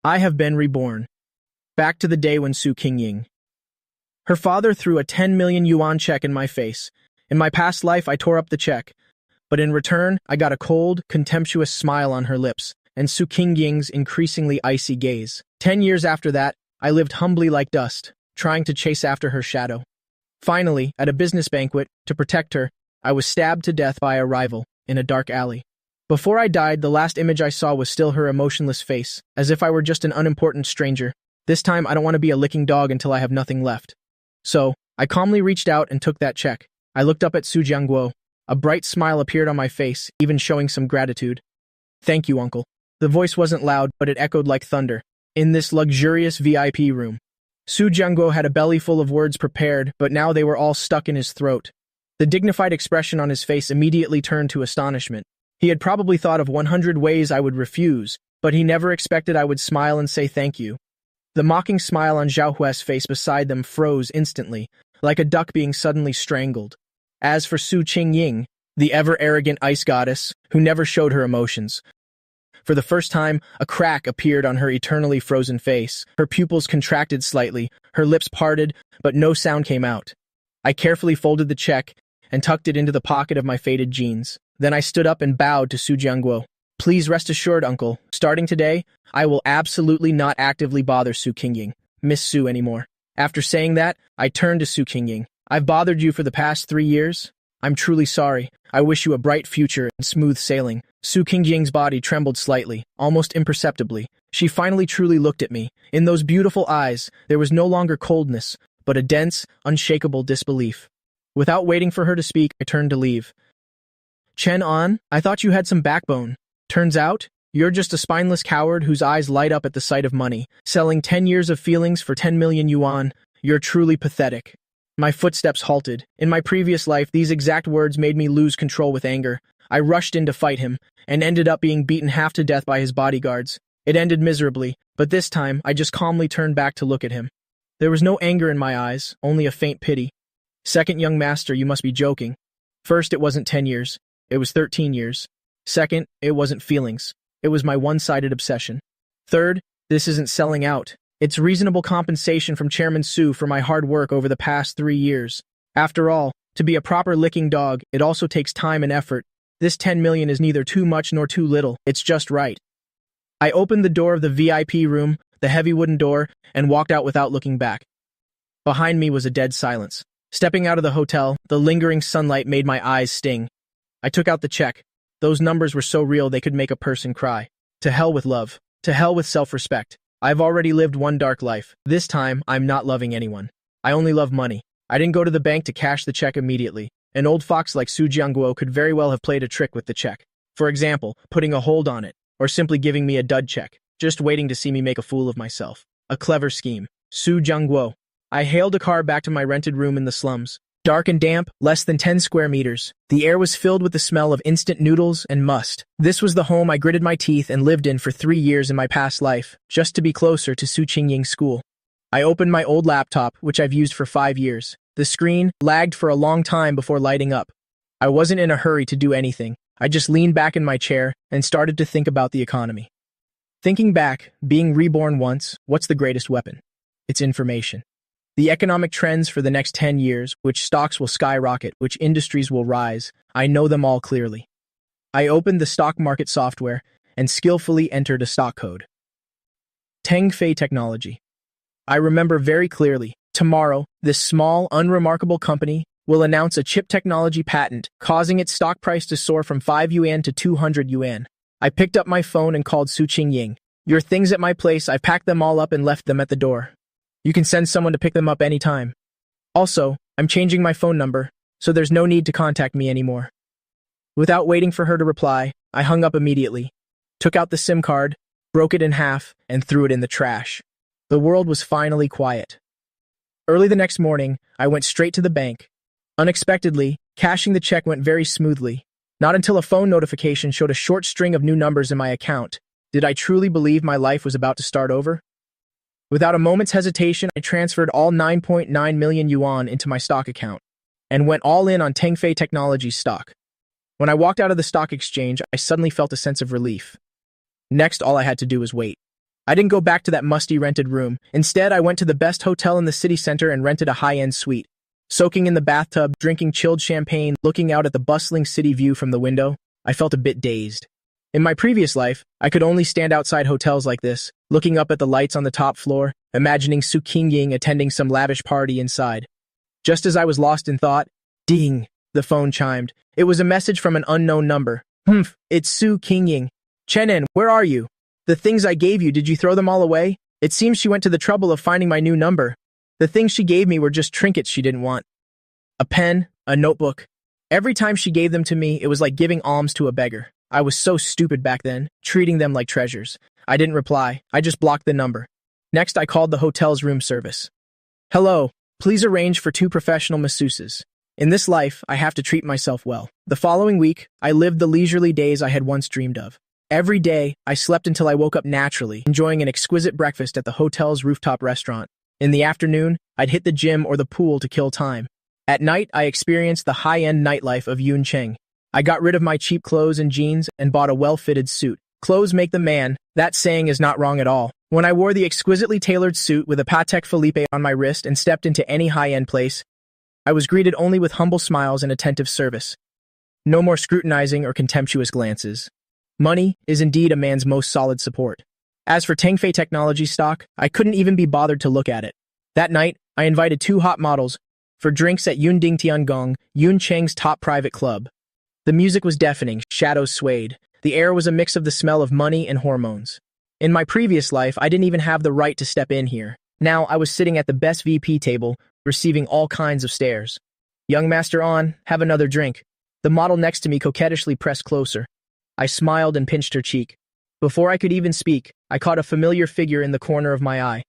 I have been reborn. Back to the day when Su Qingying. Her father threw a 10 million yuan check in my face. In my past life, I tore up the check. But in return, I got a cold, contemptuous smile on her lips, and Su Qingying's increasingly icy gaze. 10 years after that, I lived humbly like dust, trying to chase after her shadow. Finally, at a business banquet, to protect her, I was stabbed to death by a rival, in a dark alley. Before I died, the last image I saw was still her emotionless face, as if I were just an unimportant stranger. This time, I don't want to be a licking dog until I have nothing left. So, I calmly reached out and took that check. I looked up at Su Jiangguo. A bright smile appeared on my face, even showing some gratitude. Thank you, uncle. The voice wasn't loud, but it echoed like thunder. In this luxurious VIP room. Su Jiangguo had a belly full of words prepared, but now they were all stuck in his throat. The dignified expression on his face immediately turned to astonishment. He had probably thought of 100 ways I would refuse, but he never expected I would smile and say thank you. The mocking smile on Zhao Hue's face beside them froze instantly, like a duck being suddenly strangled. As for Su Qingying, the ever-arrogant ice goddess, who never showed her emotions. For the first time, a crack appeared on her eternally frozen face. Her pupils contracted slightly, her lips parted, but no sound came out. I carefully folded the check and tucked it into the pocket of my faded jeans. Then I stood up and bowed to Su Jiangguo. Please rest assured, uncle, starting today, I will absolutely not actively bother Su Qingying, Miss Su anymore. After saying that, I turned to Su Qingying. I've bothered you for the past 3 years? I'm truly sorry. I wish you a bright future and smooth sailing. Su Qingying's body trembled slightly, almost imperceptibly. She finally truly looked at me. In those beautiful eyes, there was no longer coldness, but a dense, unshakable disbelief. Without waiting for her to speak, I turned to leave. Chen An, I thought you had some backbone. Turns out, you're just a spineless coward whose eyes light up at the sight of money. Selling 10 years of feelings for 10 million yuan. You're truly pathetic. My footsteps halted. In my previous life, these exact words made me lose control with anger. I rushed in to fight him, and ended up being beaten half to death by his bodyguards. It ended miserably, but this time, I just calmly turned back to look at him. There was no anger in my eyes, only a faint pity. Second, young master, you must be joking. First, it wasn't 10 years. It was 13 years. Second, it wasn't feelings. It was my one-sided obsession. Third, this isn't selling out. It's reasonable compensation from Chairman Su for my hard work over the past 3 years. After all, to be a proper licking dog, it also takes time and effort. This 10 million is neither too much nor too little, it's just right. I opened the door of the VIP room, the heavy wooden door, and walked out without looking back. Behind me was a dead silence. Stepping out of the hotel, the lingering sunlight made my eyes sting. I took out the check. Those numbers were so real they could make a person cry. To hell with love. To hell with self-respect. I've already lived one dark life. This time, I'm not loving anyone. I only love money. I didn't go to the bank to cash the check immediately. An old fox like Su Jiangguo could very well have played a trick with the check. For example, putting a hold on it, or simply giving me a dud check, just waiting to see me make a fool of myself. A clever scheme. Su Jiangguo. I hailed a car back to my rented room in the slums. Dark and damp, less than 10 square meters. The air was filled with the smell of instant noodles and must. This was the home I gritted my teeth and lived in for 3 years in my past life, just to be closer to Su Qingying's school. I opened my old laptop, which I've used for 5 years. The screen lagged for a long time before lighting up. I wasn't in a hurry to do anything. I just leaned back in my chair and started to think about the economy. Thinking back, being reborn once, what's the greatest weapon? It's information. The economic trends for the next 10 years, which stocks will skyrocket, which industries will rise, I know them all clearly. I opened the stock market software and skillfully entered a stock code. Tengfei Technology. I remember very clearly, tomorrow, this small, unremarkable company will announce a chip technology patent, causing its stock price to soar from 5 yuan to 200 yuan. I picked up my phone and called Su Qingying. Your things at my place, I packed them all up and left them at the door. You can send someone to pick them up anytime. Also, I'm changing my phone number, so there's no need to contact me anymore. Without waiting for her to reply, I hung up immediately, took out the SIM card, broke it in half, and threw it in the trash. The world was finally quiet. Early the next morning, I went straight to the bank. Unexpectedly, cashing the check went very smoothly. Not until a phone notification showed a short string of new numbers in my account did I truly believe my life was about to start over. Without a moment's hesitation, I transferred all 9.9 million yuan into my stock account and went all in on Tengfei Technology's stock. When I walked out of the stock exchange, I suddenly felt a sense of relief. Next, all I had to do was wait. I didn't go back to that musty rented room. Instead, I went to the best hotel in the city center and rented a high-end suite. Soaking in the bathtub, drinking chilled champagne, looking out at the bustling city view from the window, I felt a bit dazed. In my previous life, I could only stand outside hotels like this, looking up at the lights on the top floor, imagining Su Qingying attending some lavish party inside. Just as I was lost in thought, ding, the phone chimed. It was a message from an unknown number. It's Su Qingying. Chenin, where are you? The things I gave you, did you throw them all away? It seems she went to the trouble of finding my new number. The things she gave me were just trinkets she didn't want. A pen, a notebook. Every time she gave them to me, it was like giving alms to a beggar. I was so stupid back then, treating them like treasures. I didn't reply. I just blocked the number. Next, I called the hotel's room service. Hello, please arrange for 2 professional masseuses. In this life, I have to treat myself well. The following week, I lived the leisurely days I had once dreamed of. Every day, I slept until I woke up naturally, enjoying an exquisite breakfast at the hotel's rooftop restaurant. In the afternoon, I'd hit the gym or the pool to kill time. At night, I experienced the high-end nightlife of Yuncheng. I got rid of my cheap clothes and jeans and bought a well-fitted suit. Clothes make the man. That saying is not wrong at all. When I wore the exquisitely tailored suit with a Patek Philippe on my wrist and stepped into any high-end place, I was greeted only with humble smiles and attentive service. No more scrutinizing or contemptuous glances. Money is indeed a man's most solid support. As for Tengfei Technology stock, I couldn't even be bothered to look at it. That night, I invited 2 hot models for drinks at Yunding Tiangong, Yuncheng's top private club. The music was deafening, shadows swayed. The air was a mix of the smell of money and hormones. In my previous life, I didn't even have the right to step in here. Now, I was sitting at the best VP table, receiving all kinds of stares. Young Master On, have another drink. The model next to me coquettishly pressed closer. I smiled and pinched her cheek. Before I could even speak, I caught a familiar figure in the corner of my eye.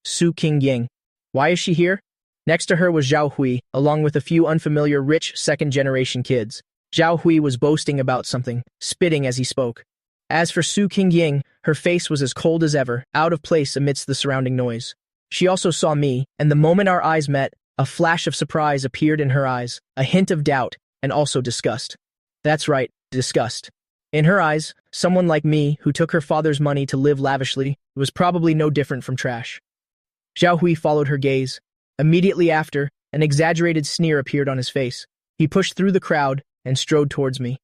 Su Qingying. Why is she here? Next to her was Zhao Hui, along with a few unfamiliar rich second-generation kids. Zhao Hui was boasting about something, spitting as he spoke. As for Su Qingying, her face was as cold as ever, out of place amidst the surrounding noise. She also saw me, and the moment our eyes met, a flash of surprise appeared in her eyes, a hint of doubt, and also disgust. That's right, disgust. In her eyes, someone like me, who took her father's money to live lavishly, was probably no different from trash. Zhao Hui followed her gaze. Immediately after, an exaggerated sneer appeared on his face. He pushed through the crowd and strode towards me.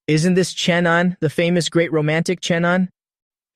Isn't this Chenan, the famous great romantic Chenan?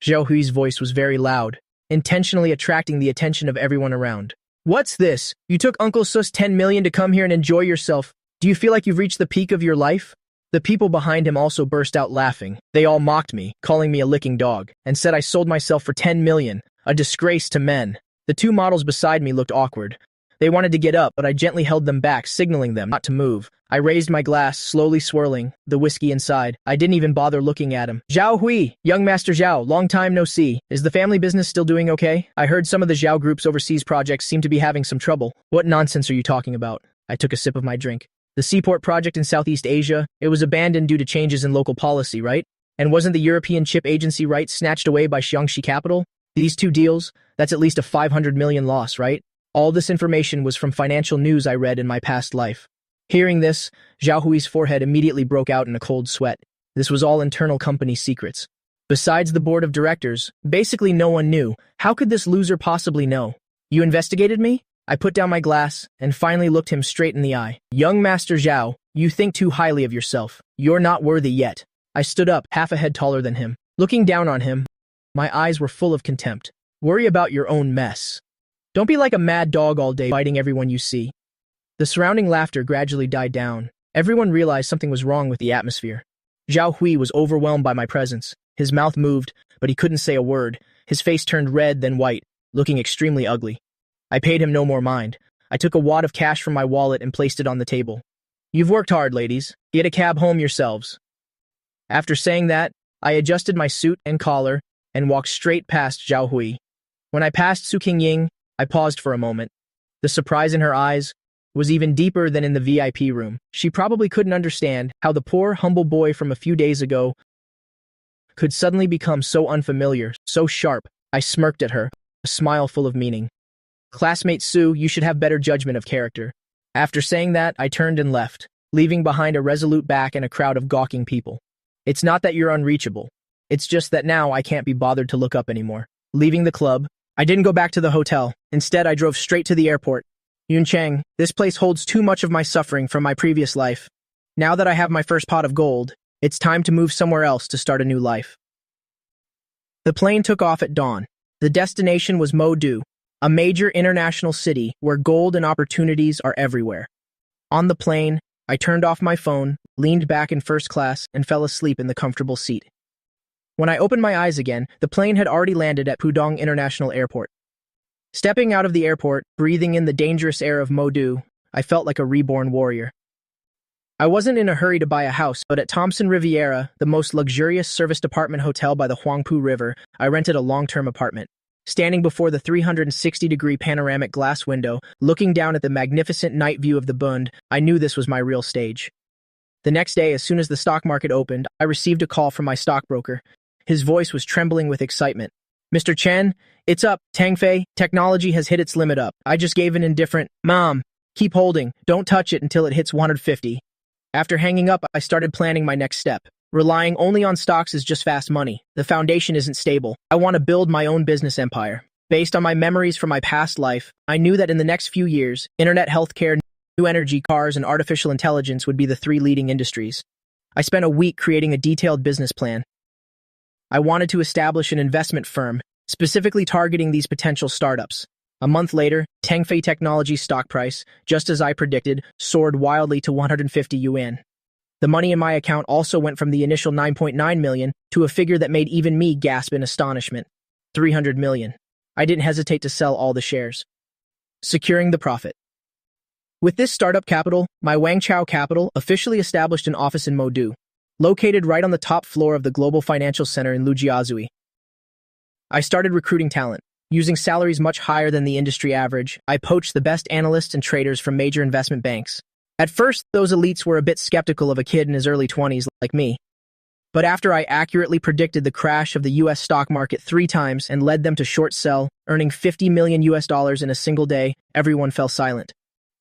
Zhao Hui's voice was very loud, intentionally attracting the attention of everyone around. What's this? You took Uncle Su's 10 million to come here and enjoy yourself. Do you feel like you've reached the peak of your life? The people behind him also burst out laughing. They all mocked me, calling me a licking dog, and said I sold myself for 10 million, a disgrace to men. The 2 models beside me looked awkward. They wanted to get up, but I gently held them back, signaling them not to move. I raised my glass, slowly swirling, the whiskey inside. I didn't even bother looking at him. Zhao Hui, young Master Zhao, long time no see. Is the family business still doing okay? I heard some of the Zhao Group's overseas projects seem to be having some trouble. What nonsense are you talking about? I took a sip of my drink. The Seaport project in Southeast Asia, it was abandoned due to changes in local policy, right? And wasn't the European Chip Agency rights snatched away by Xiangxi Capital? These 2 deals, that's at least a 500 million loss, right? All this information was from financial news I read in my past life. Hearing this, Zhao Hui's forehead immediately broke out in a cold sweat. This was all internal company secrets. Besides the board of directors, basically no one knew. How could this loser possibly know? You investigated me? I put down my glass and finally looked him straight in the eye. Young Master Zhao, you think too highly of yourself. You're not worthy yet. I stood up, half a head taller than him. Looking down on him, my eyes were full of contempt. Worry about your own mess. Don't be like a mad dog all day biting everyone you see. The surrounding laughter gradually died down. Everyone realized something was wrong with the atmosphere. Zhao Hui was overwhelmed by my presence. His mouth moved, but he couldn't say a word. His face turned red then white, looking extremely ugly. I paid him no more mind. I took a wad of cash from my wallet and placed it on the table. You've worked hard, ladies. Get a cab home yourselves. After saying that, I adjusted my suit and collar and walked straight past Zhao Hui. When I passed Su Qingying, I paused for a moment. The surprise in her eyes was even deeper than in the VIP room. She probably couldn't understand how the poor, humble boy from a few days ago could suddenly become so unfamiliar, so sharp. I smirked at her, a smile full of meaning. Classmate Su, you should have better judgment of character. After saying that, I turned and left, leaving behind a resolute back and a crowd of gawking people. It's not that you're unreachable. It's just that now I can't be bothered to look up anymore. Leaving the club, I didn't go back to the hotel. Instead, I drove straight to the airport. Yuncheng, this place holds too much of my suffering from my previous life. Now that I have my first pot of gold, it's time to move somewhere else to start a new life. The plane took off at dawn. The destination was Wouldn, a major international city where gold and opportunities are everywhere. On the plane, I turned off my phone, leaned back in first class, and fell asleep in the comfortable seat. When I opened my eyes again, the plane had already landed at Pudong International Airport. Stepping out of the airport, breathing in the dangerous air of Wouldn, I felt like a reborn warrior. I wasn't in a hurry to buy a house, but at Thompson Riviera, the most luxurious serviced apartment hotel by the Huangpu River, I rented a long-term apartment. Standing before the 360-degree panoramic glass window, looking down at the magnificent night view of the Bund, I knew this was my real stage. The next day, as soon as the stock market opened, I received a call from my stockbroker. His voice was trembling with excitement. "Mr. Chen, it's up. Tangfei technology has hit its limit up. I just gave an indifferent, 'Mom, keep holding. Don't touch it until it hits 150. After hanging up, I started planning my next step. Relying only on stocks is just fast money. The foundation isn't stable. I want to build my own business empire. Based on my memories from my past life, I knew that in the next few years, internet, healthcare, new energy, cars, and artificial intelligence would be the three leading industries. I spent a week creating a detailed business plan. I wanted to establish an investment firm, specifically targeting these potential startups. A month later, Tangfei Technology's stock price, just as I predicted, soared wildly to 150 yuan. The money in my account also went from the initial 9.9 million to a figure that made even me gasp in astonishment. 300 million. I didn't hesitate to sell all the shares. Securing the profit. With this startup capital, my Wangchao Capital officially established an office in Wouldn, located right on the top floor of the Global Financial Center in Lujiazui. I started recruiting talent. Using salaries much higher than the industry average, I poached the best analysts and traders from major investment banks. At first, those elites were a bit skeptical of a kid in his early 20s like me. But after I accurately predicted the crash of the US stock market 3 times and led them to short sell, earning $50 million in a single day, everyone fell silent.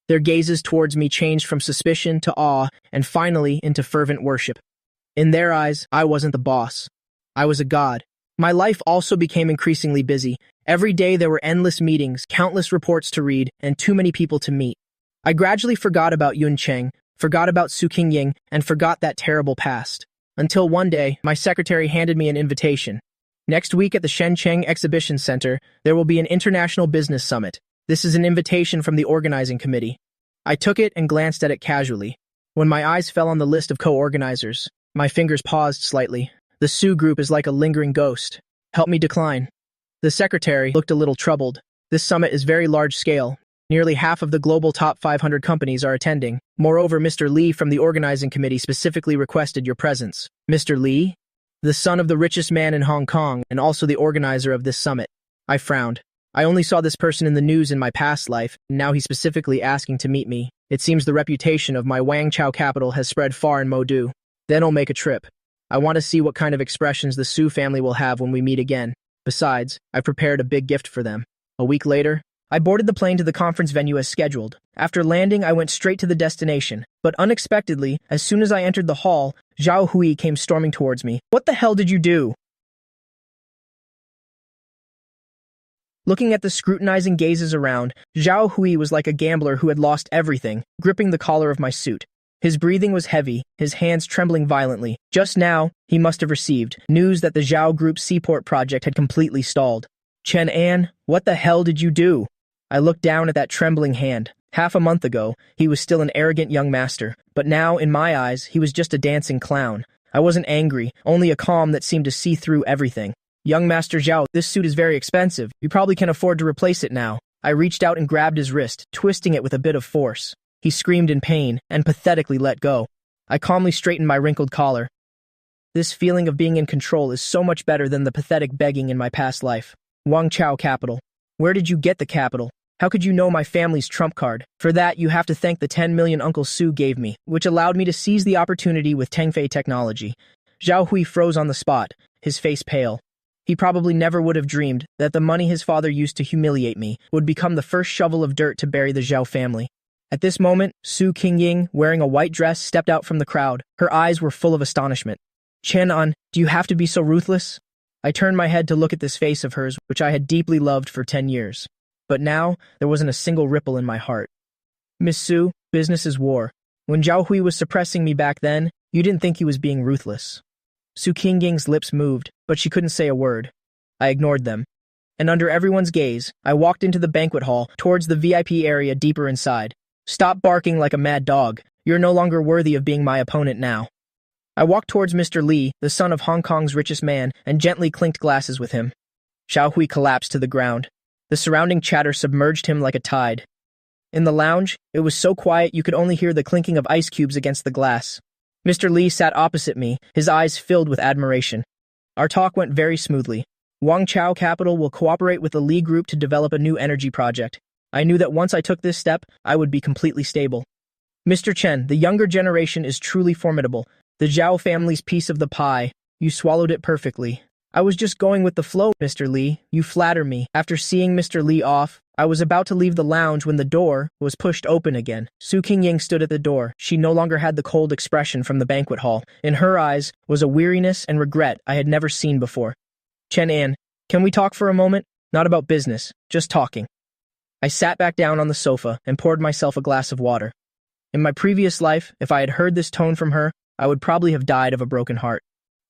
Their gazes towards me changed from suspicion to awe and finally into fervent worship. In their eyes, I wasn't the boss. I was a god. My life also became increasingly busy. Every day there were endless meetings, countless reports to read, and too many people to meet. I gradually forgot about Yuncheng, forgot about Su Qingying, and forgot that terrible past. Until one day, my secretary handed me an invitation. Next week at the Shenzhen Exhibition Center, there will be an international business summit. This is an invitation from the organizing committee. I took it and glanced at it casually. When my eyes fell on the list of co-organizers, my fingers paused slightly. The Su group is like a lingering ghost. Help me decline. The secretary looked a little troubled. This summit is very large-scale. Nearly half of the global top 500 companies are attending. Moreover, Mr. Li from the organizing committee specifically requested your presence. Mr. Li? The son of the richest man in Hong Kong and also the organizer of this summit. I frowned. I only saw this person in the news in my past life, and now he's specifically asking to meet me. It seems the reputation of my Wangchao Capital has spread far in Wouldn. Then I'll make a trip. I want to see what kind of expressions the Su family will have when we meet again. Besides, I've prepared a big gift for them. A week later, I boarded the plane to the conference venue as scheduled. After landing, I went straight to the destination. But unexpectedly, as soon as I entered the hall, Zhao Hui came storming towards me. "What the hell did you do?" Looking at the scrutinizing gazes around, Zhao Hui was like a gambler who had lost everything, gripping the collar of my suit. His breathing was heavy, his hands trembling violently. Just now, he must have received news that the Zhao Group's seaport project had completely stalled. "Chen An, what the hell did you do?" I looked down at that trembling hand. Half a month ago, he was still an arrogant young master, but now, in my eyes, he was just a dancing clown. I wasn't angry, only a calm that seemed to see through everything. "Young Master Zhao, this suit is very expensive. You probably can afford to replace it now." I reached out and grabbed his wrist, twisting it with a bit of force. He screamed in pain and pathetically let go. I calmly straightened my wrinkled collar. This feeling of being in control is so much better than the pathetic begging in my past life. Wangchao Capital. Where did you get the capital? How could you know my family's trump card? For that, you have to thank the 10 million Uncle Su gave me, which allowed me to seize the opportunity with Tangfei Technology. Zhao Hui froze on the spot, his face pale. He probably never would have dreamed that the money his father used to humiliate me would become the first shovel of dirt to bury the Zhao family. At this moment, Su Qingying, wearing a white dress, stepped out from the crowd. Her eyes were full of astonishment. "Chen An, do you have to be so ruthless?" I turned my head to look at this face of hers, which I had deeply loved for 10 years. But now, there wasn't a single ripple in my heart. Miss Su, business is war. When Zhao Hui was suppressing me back then, you didn't think he was being ruthless. Su Qingying's lips moved, but she couldn't say a word. I ignored them. And under everyone's gaze, I walked into the banquet hall, towards the VIP area deeper inside. Stop barking like a mad dog. You're no longer worthy of being my opponent now. I walked towards Mr. Li, the son of Hong Kong's richest man, and gently clinked glasses with him. Zhao Hui collapsed to the ground. The surrounding chatter submerged him like a tide. In the lounge, it was so quiet you could only hear the clinking of ice cubes against the glass. Mr. Li sat opposite me, his eyes filled with admiration. Our talk went very smoothly. Wangchao Capital will cooperate with the Li Group to develop a new energy project. I knew that once I took this step, I would be completely stable. Mr. Chen, the younger generation is truly formidable. The Zhao family's piece of the pie. You swallowed it perfectly. I was just going with the flow, Mr. Li. You flatter me. After seeing Mr. Li off, I was about to leave the lounge when the door was pushed open again. Su Qingying stood at the door. She no longer had the cold expression from the banquet hall. In her eyes was a weariness and regret I had never seen before. Chen An, can we talk for a moment? Not about business, just talking. I sat back down on the sofa and poured myself a glass of water. In my previous life, if I had heard this tone from her, I would probably have died of a broken heart.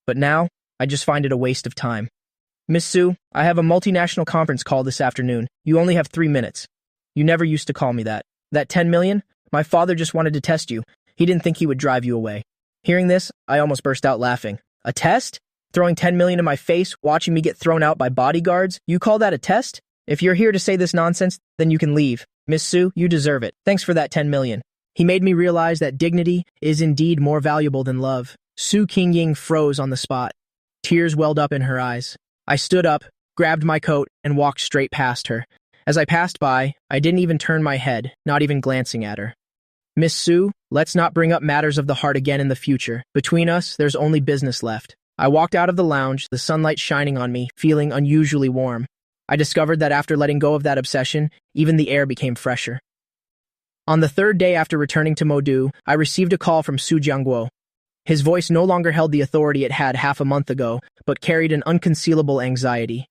But now, I just find it a waste of time. Miss Su, I have a multinational conference call this afternoon. You only have 3 minutes. You never used to call me that. That 10 million? My father just wanted to test you. He didn't think he would drive you away. Hearing this, I almost burst out laughing. A test? Throwing 10 million in my face, watching me get thrown out by bodyguards? You call that a test? If you're here to say this nonsense, then you can leave. Miss Su, you deserve it. Thanks for that 10 million. He made me realize that dignity is indeed more valuable than love. Su Qingying froze on the spot. Tears welled up in her eyes. I stood up, grabbed my coat, and walked straight past her. As I passed by, I didn't even turn my head, not even glancing at her. Miss Su, let's not bring up matters of the heart again in the future. Between us, there's only business left. I walked out of the lounge, the sunlight shining on me, feeling unusually warm. I discovered that after letting go of that obsession, even the air became fresher. On the 3rd day after returning to Modu, I received a call from Su Jiangguo. His voice no longer held the authority it had half a month ago, but carried an unconcealable anxiety.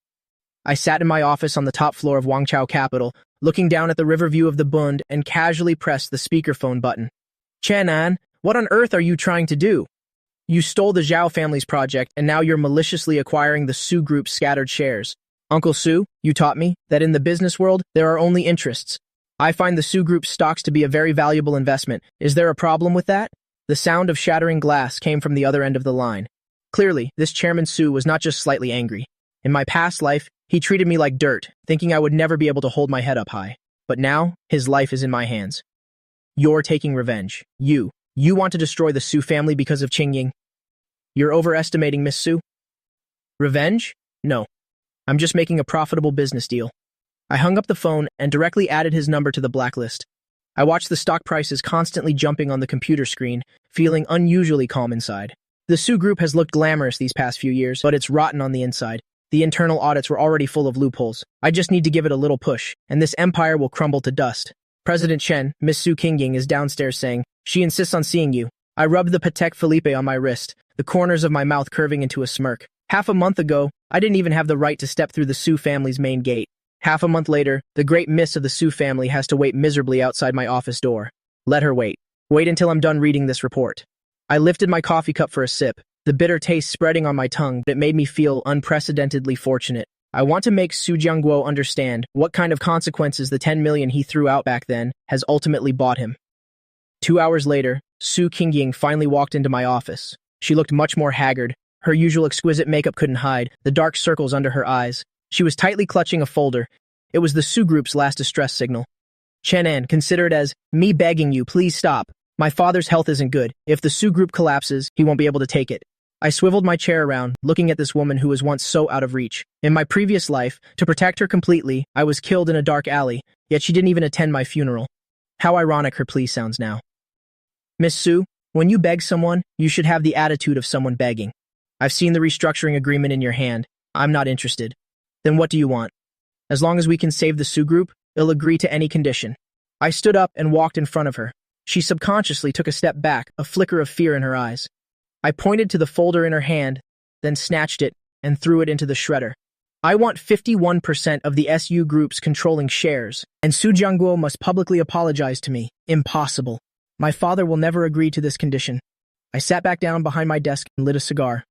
I sat in my office on the top floor of Wangchao Capital, looking down at the river view of the Bund, and casually pressed the speakerphone button. Chen An, what on earth are you trying to do? You stole the Zhao family's project, and now you're maliciously acquiring the Su Group's scattered shares. Uncle Su, you taught me that in the business world, there are only interests. I find the Su Group's stocks to be a very valuable investment. Is there a problem with that? The sound of shattering glass came from the other end of the line. Clearly, this Chairman Su was not just slightly angry. In my past life, he treated me like dirt, thinking I would never be able to hold my head up high. But now, his life is in my hands. You're taking revenge. You want to destroy the Su family because of Qingying. You're overestimating Miss Su. Revenge? No. I'm just making a profitable business deal. I hung up the phone and directly added his number to the blacklist. I watched the stock prices constantly jumping on the computer screen, feeling unusually calm inside. The Su Group has looked glamorous these past few years, but it's rotten on the inside. The internal audits were already full of loopholes. I just need to give it a little push, and this empire will crumble to dust. President Chen, Miss Su Qingying, is downstairs saying, she insists on seeing you. I rubbed the Patek Philippe on my wrist, the corners of my mouth curving into a smirk. Half a month ago, I didn't even have the right to step through the Su family's main gate. Half a month later, the great miss of the Su family has to wait miserably outside my office door. Let her wait. Wait until I'm done reading this report. I lifted my coffee cup for a sip, the bitter taste spreading on my tongue, but it made me feel unprecedentedly fortunate. I want to make Su Jiangguo understand what kind of consequences the 10 million he threw out back then has ultimately bought him. 2 hours later, Su Qingying finally walked into my office. She looked much more haggard. Her usual exquisite makeup couldn't hide the dark circles under her eyes. She was tightly clutching a folder. It was the Su Group's last distress signal. Chen An, consider it as me begging you, please stop. My father's health isn't good. If the Su Group collapses, he won't be able to take it. I swiveled my chair around, looking at this woman who was once so out of reach. In my previous life, to protect her completely, I was killed in a dark alley, yet she didn't even attend my funeral. How ironic her plea sounds now. Miss Su, when you beg someone, you should have the attitude of someone begging. I've seen the restructuring agreement in your hand. I'm not interested. Then what do you want? As long as we can save the Su Group, I'll agree to any condition. I stood up and walked in front of her. She subconsciously took a step back, a flicker of fear in her eyes. I pointed to the folder in her hand, then snatched it and threw it into the shredder. I want 51% of the SU Group's controlling shares, and Su Jianguo must publicly apologize to me. Impossible. My father will never agree to this condition. I sat back down behind my desk and lit a cigar.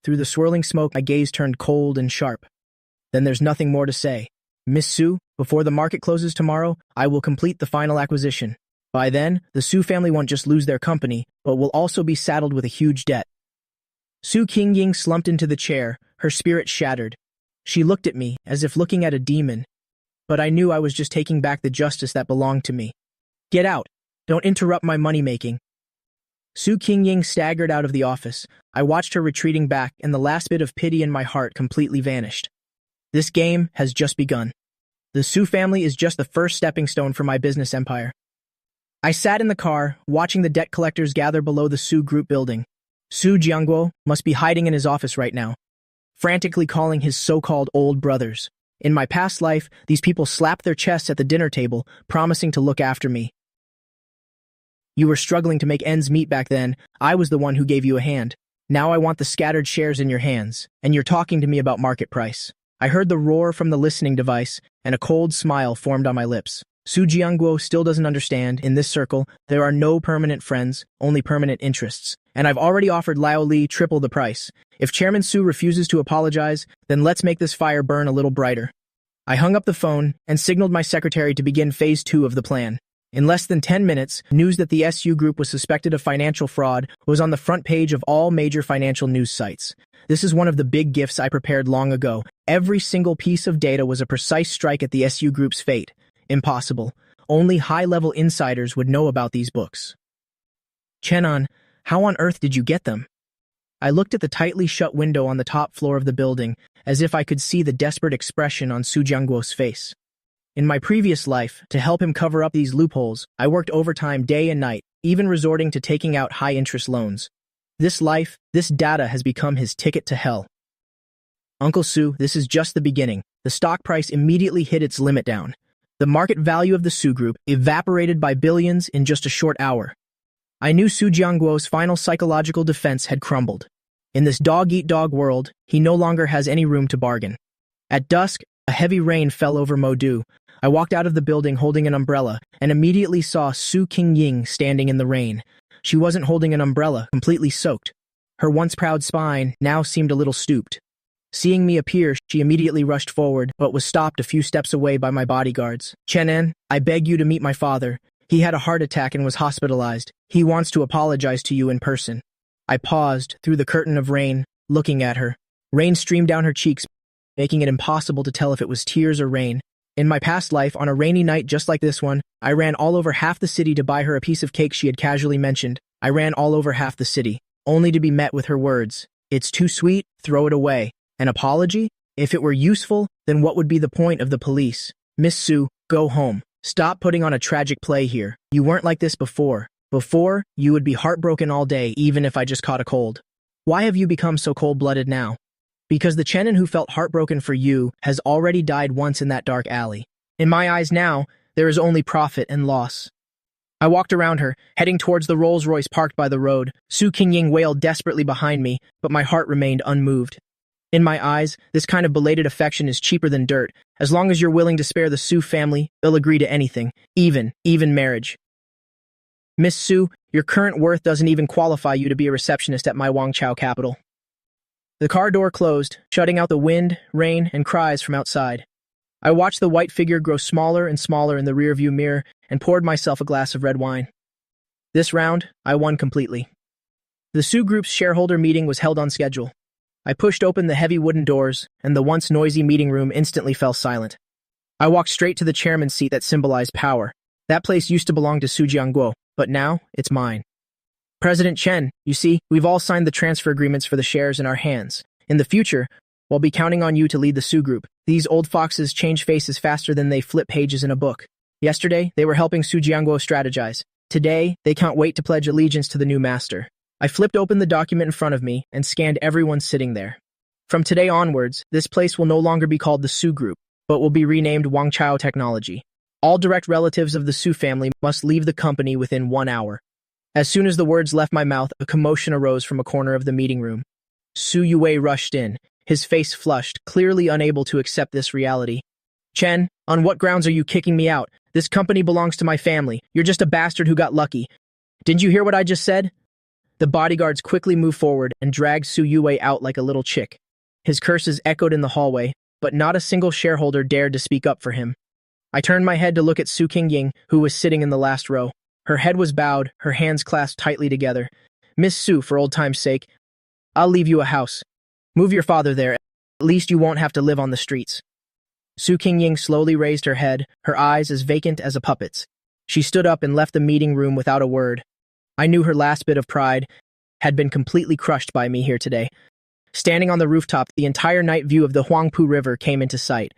Through the swirling smoke, my gaze turned cold and sharp. Then there's nothing more to say. Miss Su, before the market closes tomorrow, I will complete the final acquisition. By then, the Su family won't just lose their company, but will also be saddled with a huge debt. Su Qingying slumped into the chair, her spirit shattered. She looked at me, as if looking at a demon. But I knew I was just taking back the justice that belonged to me. Get out! Don't interrupt my money-making. Su Qingying staggered out of the office. I watched her retreating back, and the last bit of pity in my heart completely vanished. This game has just begun. The Su family is just the first stepping stone for my business empire. I sat in the car, watching the debt collectors gather below the Su Group building. Su Jianguo must be hiding in his office right now, frantically calling his so-called old brothers. In my past life, these people slapped their chests at the dinner table, promising to look after me. You were struggling to make ends meet back then. I was the one who gave you a hand. Now I want the scattered shares in your hands, and you're talking to me about market price. I heard the roar from the listening device, and a cold smile formed on my lips. Su Jianguo still doesn't understand. In this circle, there are no permanent friends, only permanent interests. And I've already offered Lao Li triple the price. If Chairman Su refuses to apologize, then let's make this fire burn a little brighter. I hung up the phone and signaled my secretary to begin phase 2 of the plan. In less than 10 minutes, news that the SU Group was suspected of financial fraud was on the front page of all major financial news sites. This is one of the big gifts I prepared long ago. Every single piece of data was a precise strike at the SU Group's fate. Impossible. Only high-level insiders would know about these books. Chenan, how on earth did you get them? I looked at the tightly shut window on the top floor of the building, as if I could see the desperate expression on Su Jianguo's face. In my previous life, to help him cover up these loopholes, I worked overtime day and night, even resorting to taking out high-interest loans. This life, this data has become his ticket to hell. Uncle Su, this is just the beginning. The stock price immediately hit its limit down. The market value of the Su Group evaporated by billions in just a short hour. I knew Su Jianguo's final psychological defense had crumbled. In this dog-eat-dog world, he no longer has any room to bargain. At dusk, a heavy rain fell over Modu. I walked out of the building holding an umbrella and immediately saw Su Qingying standing in the rain. She wasn't holding an umbrella, completely soaked. Her once proud spine now seemed a little stooped. Seeing me appear, she immediately rushed forward, but was stopped a few steps away by my bodyguards. Chenan, I beg you to meet my father. He had a heart attack and was hospitalized. He wants to apologize to you in person. I paused, through the curtain of rain, looking at her. Rain streamed down her cheeks, making it impossible to tell if it was tears or rain. In my past life, on a rainy night just like this one, I ran all over half the city to buy her a piece of cake she had casually mentioned. I ran all over half the city, only to be met with her words. It's too sweet, throw it away. An apology? If it were useful, then what would be the point of the police? Miss Su, go home. Stop putting on a tragic play here. You weren't like this before. Before, you would be heartbroken all day, even if I just caught a cold. Why have you become so cold-blooded now? Because the Chenin who felt heartbroken for you has already died once in that dark alley. In my eyes now, there is only profit and loss. I walked around her, heading towards the Rolls-Royce parked by the road. Su Qingying wailed desperately behind me, but my heart remained unmoved. In my eyes, this kind of belated affection is cheaper than dirt. As long as you're willing to spare the Su family, they'll agree to anything, even marriage. Miss Su, your current worth doesn't even qualify you to be a receptionist at my Wangchao capital. The car door closed, shutting out the wind, rain, and cries from outside. I watched the white figure grow smaller and smaller in the rearview mirror and poured myself a glass of red wine. This round, I won completely. The Su Group's shareholder meeting was held on schedule. I pushed open the heavy wooden doors, and the once noisy meeting room instantly fell silent. I walked straight to the chairman's seat that symbolized power. That place used to belong to Su Jianguo, but now it's mine. President Chen, you see, we've all signed the transfer agreements for the shares in our hands. In the future, we'll be counting on you to lead the Su Group. These old foxes change faces faster than they flip pages in a book. Yesterday, they were helping Su Jianguo strategize. Today, they can't wait to pledge allegiance to the new master. I flipped open the document in front of me and scanned everyone sitting there. From today onwards, this place will no longer be called the Su Group, but will be renamed Wangchao Technology. All direct relatives of the Su family must leave the company within 1 hour. As soon as the words left my mouth, a commotion arose from a corner of the meeting room. Su Yue rushed in, his face flushed, clearly unable to accept this reality. Chen, on what grounds are you kicking me out? This company belongs to my family. You're just a bastard who got lucky. Didn't you hear what I just said? The bodyguards quickly moved forward and dragged Su Yue out like a little chick. His curses echoed in the hallway, but not a single shareholder dared to speak up for him. I turned my head to look at Su Qingying, who was sitting in the last row. Her head was bowed, her hands clasped tightly together. Miss Su, for old time's sake, I'll leave you a house. Move your father there. At least you won't have to live on the streets. Su Qingying slowly raised her head, her eyes as vacant as a puppet's. She stood up and left the meeting room without a word. I knew her last bit of pride had been completely crushed by me here today. Standing on the rooftop, the entire night view of the Huangpu River came into sight.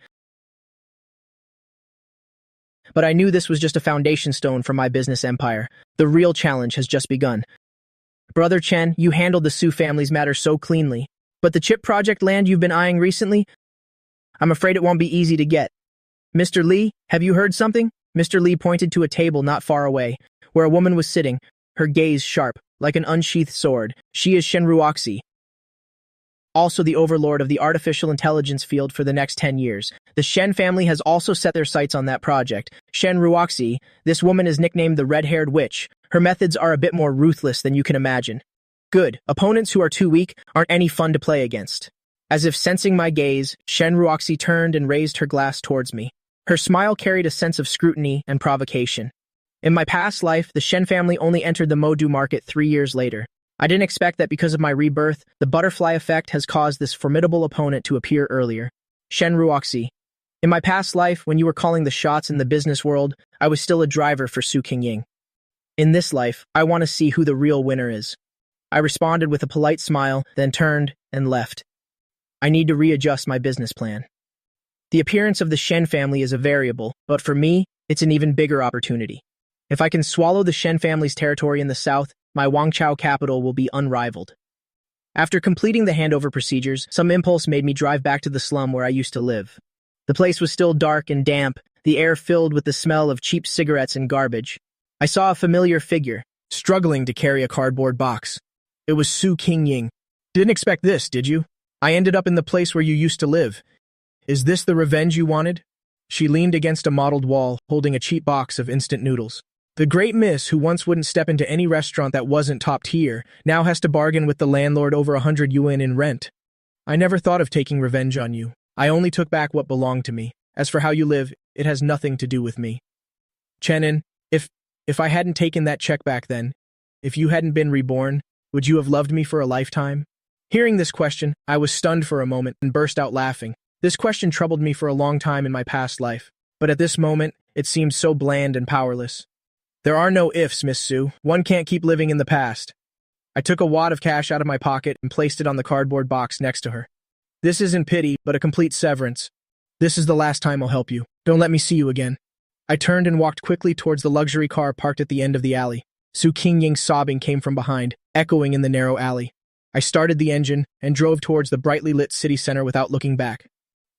But I knew this was just a foundation stone for my business empire. The real challenge has just begun. Brother Chen, you handled the Su family's matter so cleanly. But the chip project land you've been eyeing recently? I'm afraid it won't be easy to get. Mr. Li, have you heard something? Mr. Li pointed to a table not far away, where a woman was sitting, her gaze sharp, like an unsheathed sword. She is Shen Ruoxi, also the overlord of the artificial intelligence field for the next 10 years. The Shen family has also set their sights on that project. Shen Ruoxi, this woman is nicknamed the Red-Haired Witch. Her methods are a bit more ruthless than you can imagine. Good. Opponents who are too weak aren't any fun to play against. As if sensing my gaze, Shen Ruoxi turned and raised her glass towards me. Her smile carried a sense of scrutiny and provocation. In my past life, the Shen family only entered the Modu market 3 years later. I didn't expect that because of my rebirth, the butterfly effect has caused this formidable opponent to appear earlier. Shen Ruoxi. In my past life, when you were calling the shots in the business world, I was still a driver for Su Qingying. In this life, I want to see who the real winner is. I responded with a polite smile, then turned and left. I need to readjust my business plan. The appearance of the Shen family is a variable, but for me, it's an even bigger opportunity. If I can swallow the Shen family's territory in the south, my Wangchao capital will be unrivaled. After completing the handover procedures, some impulse made me drive back to the slum where I used to live. The place was still dark and damp, the air filled with the smell of cheap cigarettes and garbage. I saw a familiar figure, struggling to carry a cardboard box. It was Su Qingying. Didn't expect this, did you? I ended up in the place where you used to live. Is this the revenge you wanted? She leaned against a mottled wall, holding a cheap box of instant noodles. The great miss, who once wouldn't step into any restaurant that wasn't top tier, now has to bargain with the landlord over 100 yuan in rent. I never thought of taking revenge on you. I only took back what belonged to me. As for how you live, it has nothing to do with me. Chenin, if I hadn't taken that check back then, if you hadn't been reborn, would you have loved me for a lifetime? Hearing this question, I was stunned for a moment and burst out laughing. This question troubled me for a long time in my past life, but at this moment, it seemed so bland and powerless. There are no ifs, Miss Su. One can't keep living in the past. I took a wad of cash out of my pocket and placed it on the cardboard box next to her. This isn't pity, but a complete severance. This is the last time I'll help you. Don't let me see you again. I turned and walked quickly towards the luxury car parked at the end of the alley. Su Qingying's sobbing came from behind, echoing in the narrow alley. I started the engine and drove towards the brightly lit city center without looking back.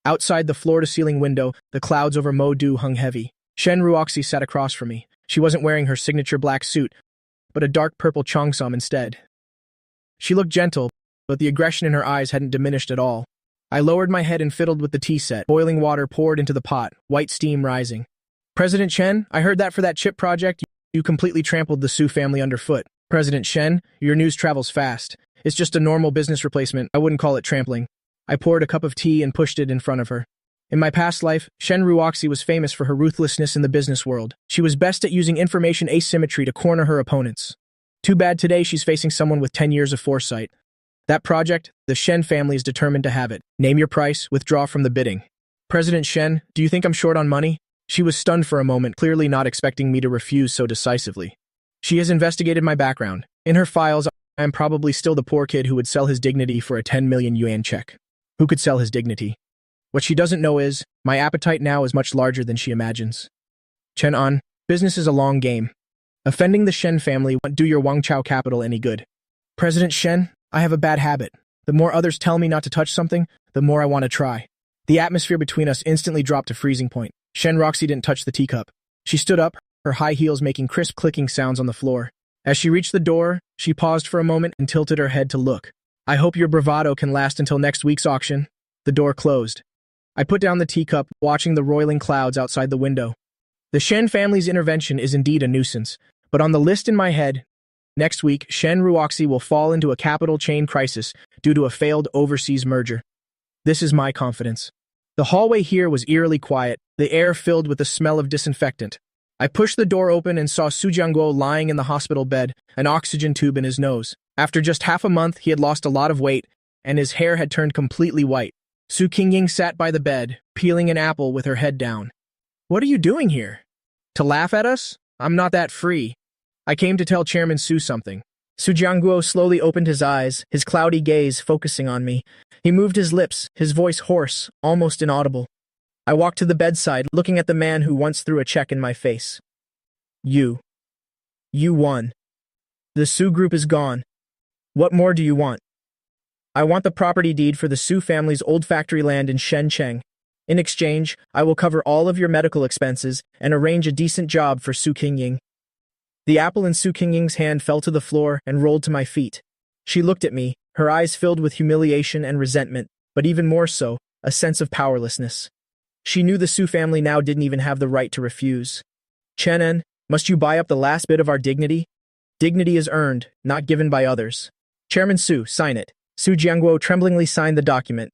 Outside the floor-to-ceiling window, the clouds over Modu hung heavy. Shen Ruoxi sat across from me. She wasn't wearing her signature black suit, but a dark purple cheongsam instead. She looked gentle, but the aggression in her eyes hadn't diminished at all. I lowered my head and fiddled with the tea set. Boiling water poured into the pot, white steam rising. President Chen, I heard that for that chip project, you completely trampled the Su family underfoot. President Shen, your news travels fast. It's just a normal business replacement. I wouldn't call it trampling. I poured a cup of tea and pushed it in front of her. In my past life, Shen Ruoxi was famous for her ruthlessness in the business world. She was best at using information asymmetry to corner her opponents. Too bad today she's facing someone with 10 years of foresight. That project, the Shen family is determined to have it. Name your price, withdraw from the bidding. President Shen, do you think I'm short on money? She was stunned for a moment, clearly not expecting me to refuse so decisively. She has investigated my background. In her files, I am probably still the poor kid who would sell his dignity for a 10 million yuan check. Who could sell his dignity? What she doesn't know is, my appetite now is much larger than she imagines. Chen An, business is a long game. Offending the Shen family won't do your Wangchao capital any good. President Shen, I have a bad habit. The more others tell me not to touch something, the more I want to try. The atmosphere between us instantly dropped to freezing point. Shen Ruoxi didn't touch the teacup. She stood up, her high heels making crisp clicking sounds on the floor. As she reached the door, she paused for a moment and tilted her head to look. I hope your bravado can last until next week's auction. The door closed. I put down the teacup, watching the roiling clouds outside the window. The Shen family's intervention is indeed a nuisance, but on the list in my head, next week, Shen Ruoxi will fall into a capital chain crisis due to a failed overseas merger. This is my confidence. The hallway here was eerily quiet, the air filled with the smell of disinfectant. I pushed the door open and saw Su Jianguo lying in the hospital bed, an oxygen tube in his nose. After just half a month, he had lost a lot of weight, and his hair had turned completely white. Su Qingying sat by the bed, peeling an apple with her head down. What are you doing here? To laugh at us? I'm not that free. I came to tell Chairman Su something. Su Jianguo slowly opened his eyes, his cloudy gaze focusing on me. He moved his lips, his voice hoarse, almost inaudible. I walked to the bedside, looking at the man who once threw a check in my face. You won. The Su group is gone. What more do you want? I want the property deed for the Su family's old factory land in Shenzhen. In exchange, I will cover all of your medical expenses and arrange a decent job for Su Qingying. The apple in Su Qingying's hand fell to the floor and rolled to my feet. She looked at me, her eyes filled with humiliation and resentment, but even more so, a sense of powerlessness. She knew the Su family now didn't even have the right to refuse. Chennen, must you buy up the last bit of our dignity? Dignity is earned, not given by others. Chairman Su, sign it. Su Jianguo tremblingly signed the document.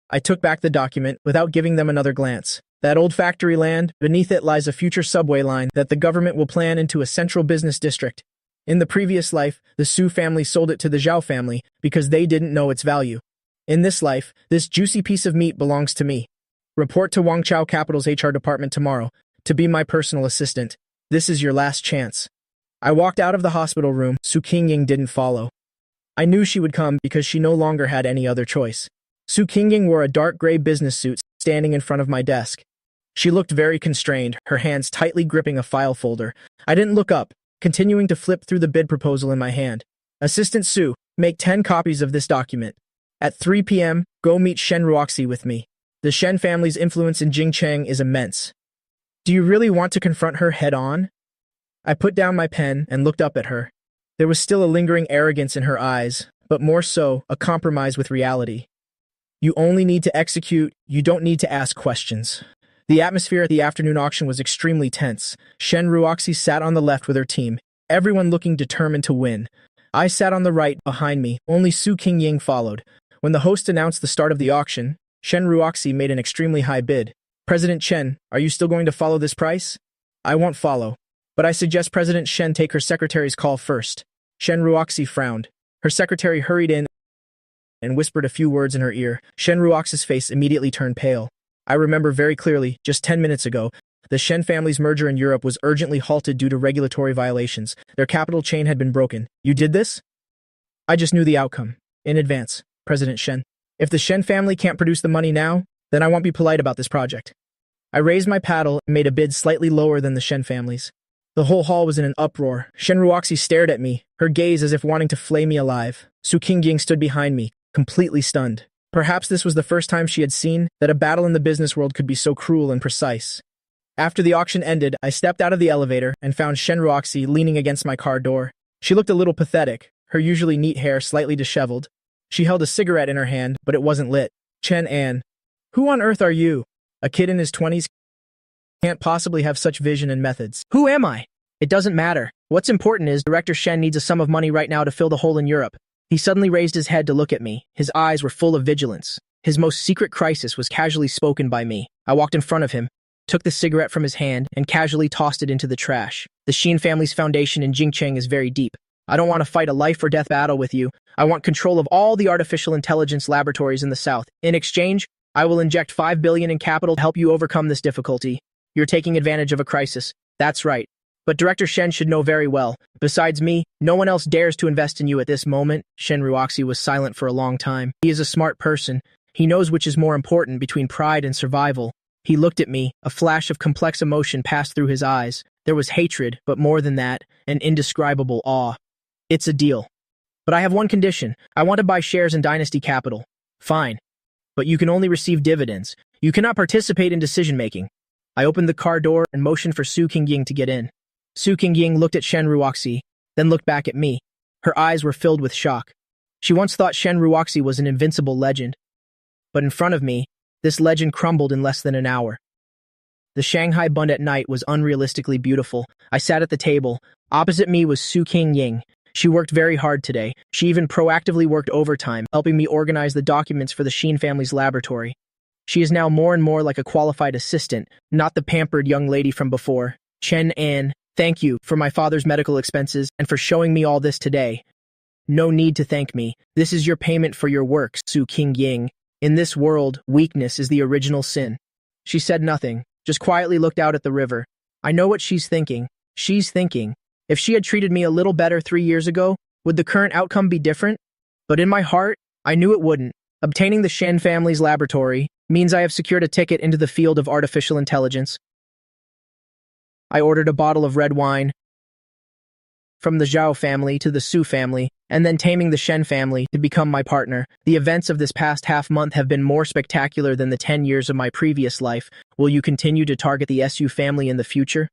I took back the document without giving them another glance. That old factory land, beneath it lies a future subway line that the government will plan into a central business district. In the previous life, the Su family sold it to the Zhao family because they didn't know its value. In this life, this juicy piece of meat belongs to me. Report to Wangchao Capital's HR department tomorrow to be my personal assistant. This is your last chance. I walked out of the hospital room. Su Qingying didn't follow. I knew she would come because she no longer had any other choice. Su Qingying wore a dark gray business suit, standing in front of my desk. She looked very constrained, her hands tightly gripping a file folder. I didn't look up, continuing to flip through the bid proposal in my hand. Assistant Su, make 10 copies of this document. At 3 p.m., go meet Shen Ruoxi with me. The Shen family's influence in Jingcheng is immense. Do you really want to confront her head-on? I put down my pen and looked up at her. There was still a lingering arrogance in her eyes, but more so, a compromise with reality. You only need to execute, you don't need to ask questions. The atmosphere at the afternoon auction was extremely tense. Shen Ruoxi sat on the left with her team, everyone looking determined to win. I sat on the right, behind me, only Su Qingying followed. When the host announced the start of the auction, Shen Ruoxi made an extremely high bid. President Chen, are you still going to follow this price? I won't follow, but I suggest President Shen take her secretary's call first. Shen Ruoxi frowned. Her secretary hurried in and whispered a few words in her ear. Shen Ruoxi's face immediately turned pale. I remember very clearly, just 10 minutes ago, the Shen family's merger in Europe was urgently halted due to regulatory violations. Their capital chain had been broken. You did this? I just knew the outcome. In advance, President Shen. If the Shen family can't produce the money now, then I won't be polite about this project. I raised my paddle and made a bid slightly lower than the Shen family's. The whole hall was in an uproar. Shen Ruoxi stared at me, her gaze as if wanting to flay me alive. Su Qingying stood behind me, completely stunned. Perhaps this was the first time she had seen that a battle in the business world could be so cruel and precise. After the auction ended, I stepped out of the elevator and found Shen Ruoxi leaning against my car door. She looked a little pathetic, her usually neat hair slightly disheveled. She held a cigarette in her hand, but it wasn't lit. Chen An. Who on earth are you? A kid in his 20s can't possibly have such vision and methods. Who am I? It doesn't matter. What's important is Director Shen needs a sum of money right now to fill the hole in Europe. He suddenly raised his head to look at me. His eyes were full of vigilance. His most secret crisis was casually spoken by me. I walked in front of him, took the cigarette from his hand, and casually tossed it into the trash. The Xin family's foundation in Jingcheng is very deep. I don't want to fight a life-or-death battle with you. I want control of all the artificial intelligence laboratories in the South. In exchange, I will inject 5 billion in capital to help you overcome this difficulty. You're taking advantage of a crisis. That's right. But Director Shen should know very well. Besides me, no one else dares to invest in you at this moment. Shen Ruoxi was silent for a long time. He is a smart person. He knows which is more important between pride and survival. He looked at me. A flash of complex emotion passed through his eyes. There was hatred, but more than that, an indescribable awe. It's a deal. But I have one condition. I want to buy shares in Dynasty Capital. Fine. But you can only receive dividends. You cannot participate in decision-making. I opened the car door and motioned for Su Qingying to get in. Su Qingying looked at Shen Ruoxi, then looked back at me. Her eyes were filled with shock. She once thought Shen Ruoxi was an invincible legend. But in front of me, this legend crumbled in less than an hour. The Shanghai bund at night was unrealistically beautiful. I sat at the table. Opposite me was Su Qingying. She worked very hard today. She even proactively worked overtime, helping me organize the documents for the Xin family's laboratory. She is now more and more like a qualified assistant, not the pampered young lady from before. Chen An, thank you for my father's medical expenses and for showing me all this today. No need to thank me. This is your payment for your work, Su Qingying. In this world, weakness is the original sin. She said nothing, just quietly looked out at the river. I know what she's thinking. She's thinking, if she had treated me a little better 3 years ago, would the current outcome be different? But in my heart, I knew it wouldn't. Obtaining the Shen family's laboratory means I have secured a ticket into the field of artificial intelligence. I ordered a bottle of red wine from the Zhao family to the Su family, and then taming the Shen family to become my partner. The events of this past half-month have been more spectacular than the 10 years of my previous life. Will you continue to target the Su family in the future?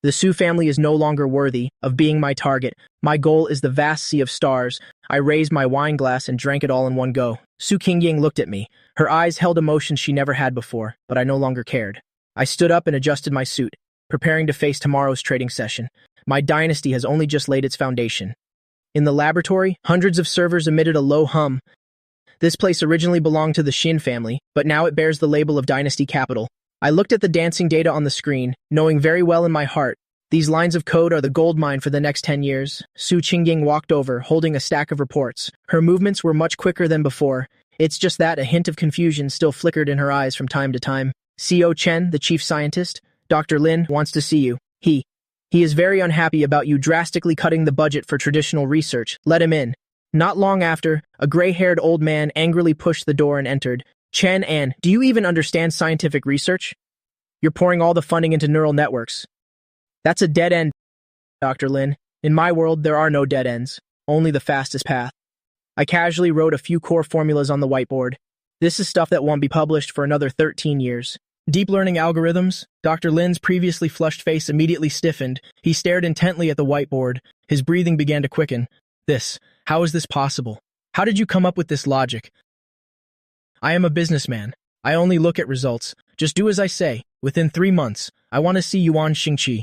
The Su family is no longer worthy of being my target. My goal is the vast sea of stars. I raised my wine glass and drank it all in one go. Su Qingying looked at me. Her eyes held emotions she never had before, but I no longer cared. I stood up and adjusted my suit, preparing to face tomorrow's trading session. My dynasty has only just laid its foundation. In the laboratory, hundreds of servers emitted a low hum. This place originally belonged to the Xin family, but now it bears the label of Dynasty Capital. I looked at the dancing data on the screen, knowing very well in my heart, these lines of code are the gold mine for the next 10 years. Su Qingying walked over, holding a stack of reports. Her movements were much quicker than before. It's just that a hint of confusion still flickered in her eyes from time to time. CO Chen, the chief scientist, Dr. Lin, wants to see you. He is very unhappy about you drastically cutting the budget for traditional research. Let him in. Not long after, a gray-haired old man angrily pushed the door and entered. Chen An, do you even understand scientific research? You're pouring all the funding into neural networks. That's a dead end, Dr. Lin. In my world, there are no dead ends, only the fastest path. I casually wrote a few core formulas on the whiteboard. This is stuff that won't be published for another 13 years. Deep learning algorithms? Dr. Lin's previously flushed face immediately stiffened. He stared intently at the whiteboard. His breathing began to quicken. How is this possible? How did you come up with this logic? I am a businessman. I only look at results. Just do as I say. Within 3 months, I want to see Yuan Xingqi.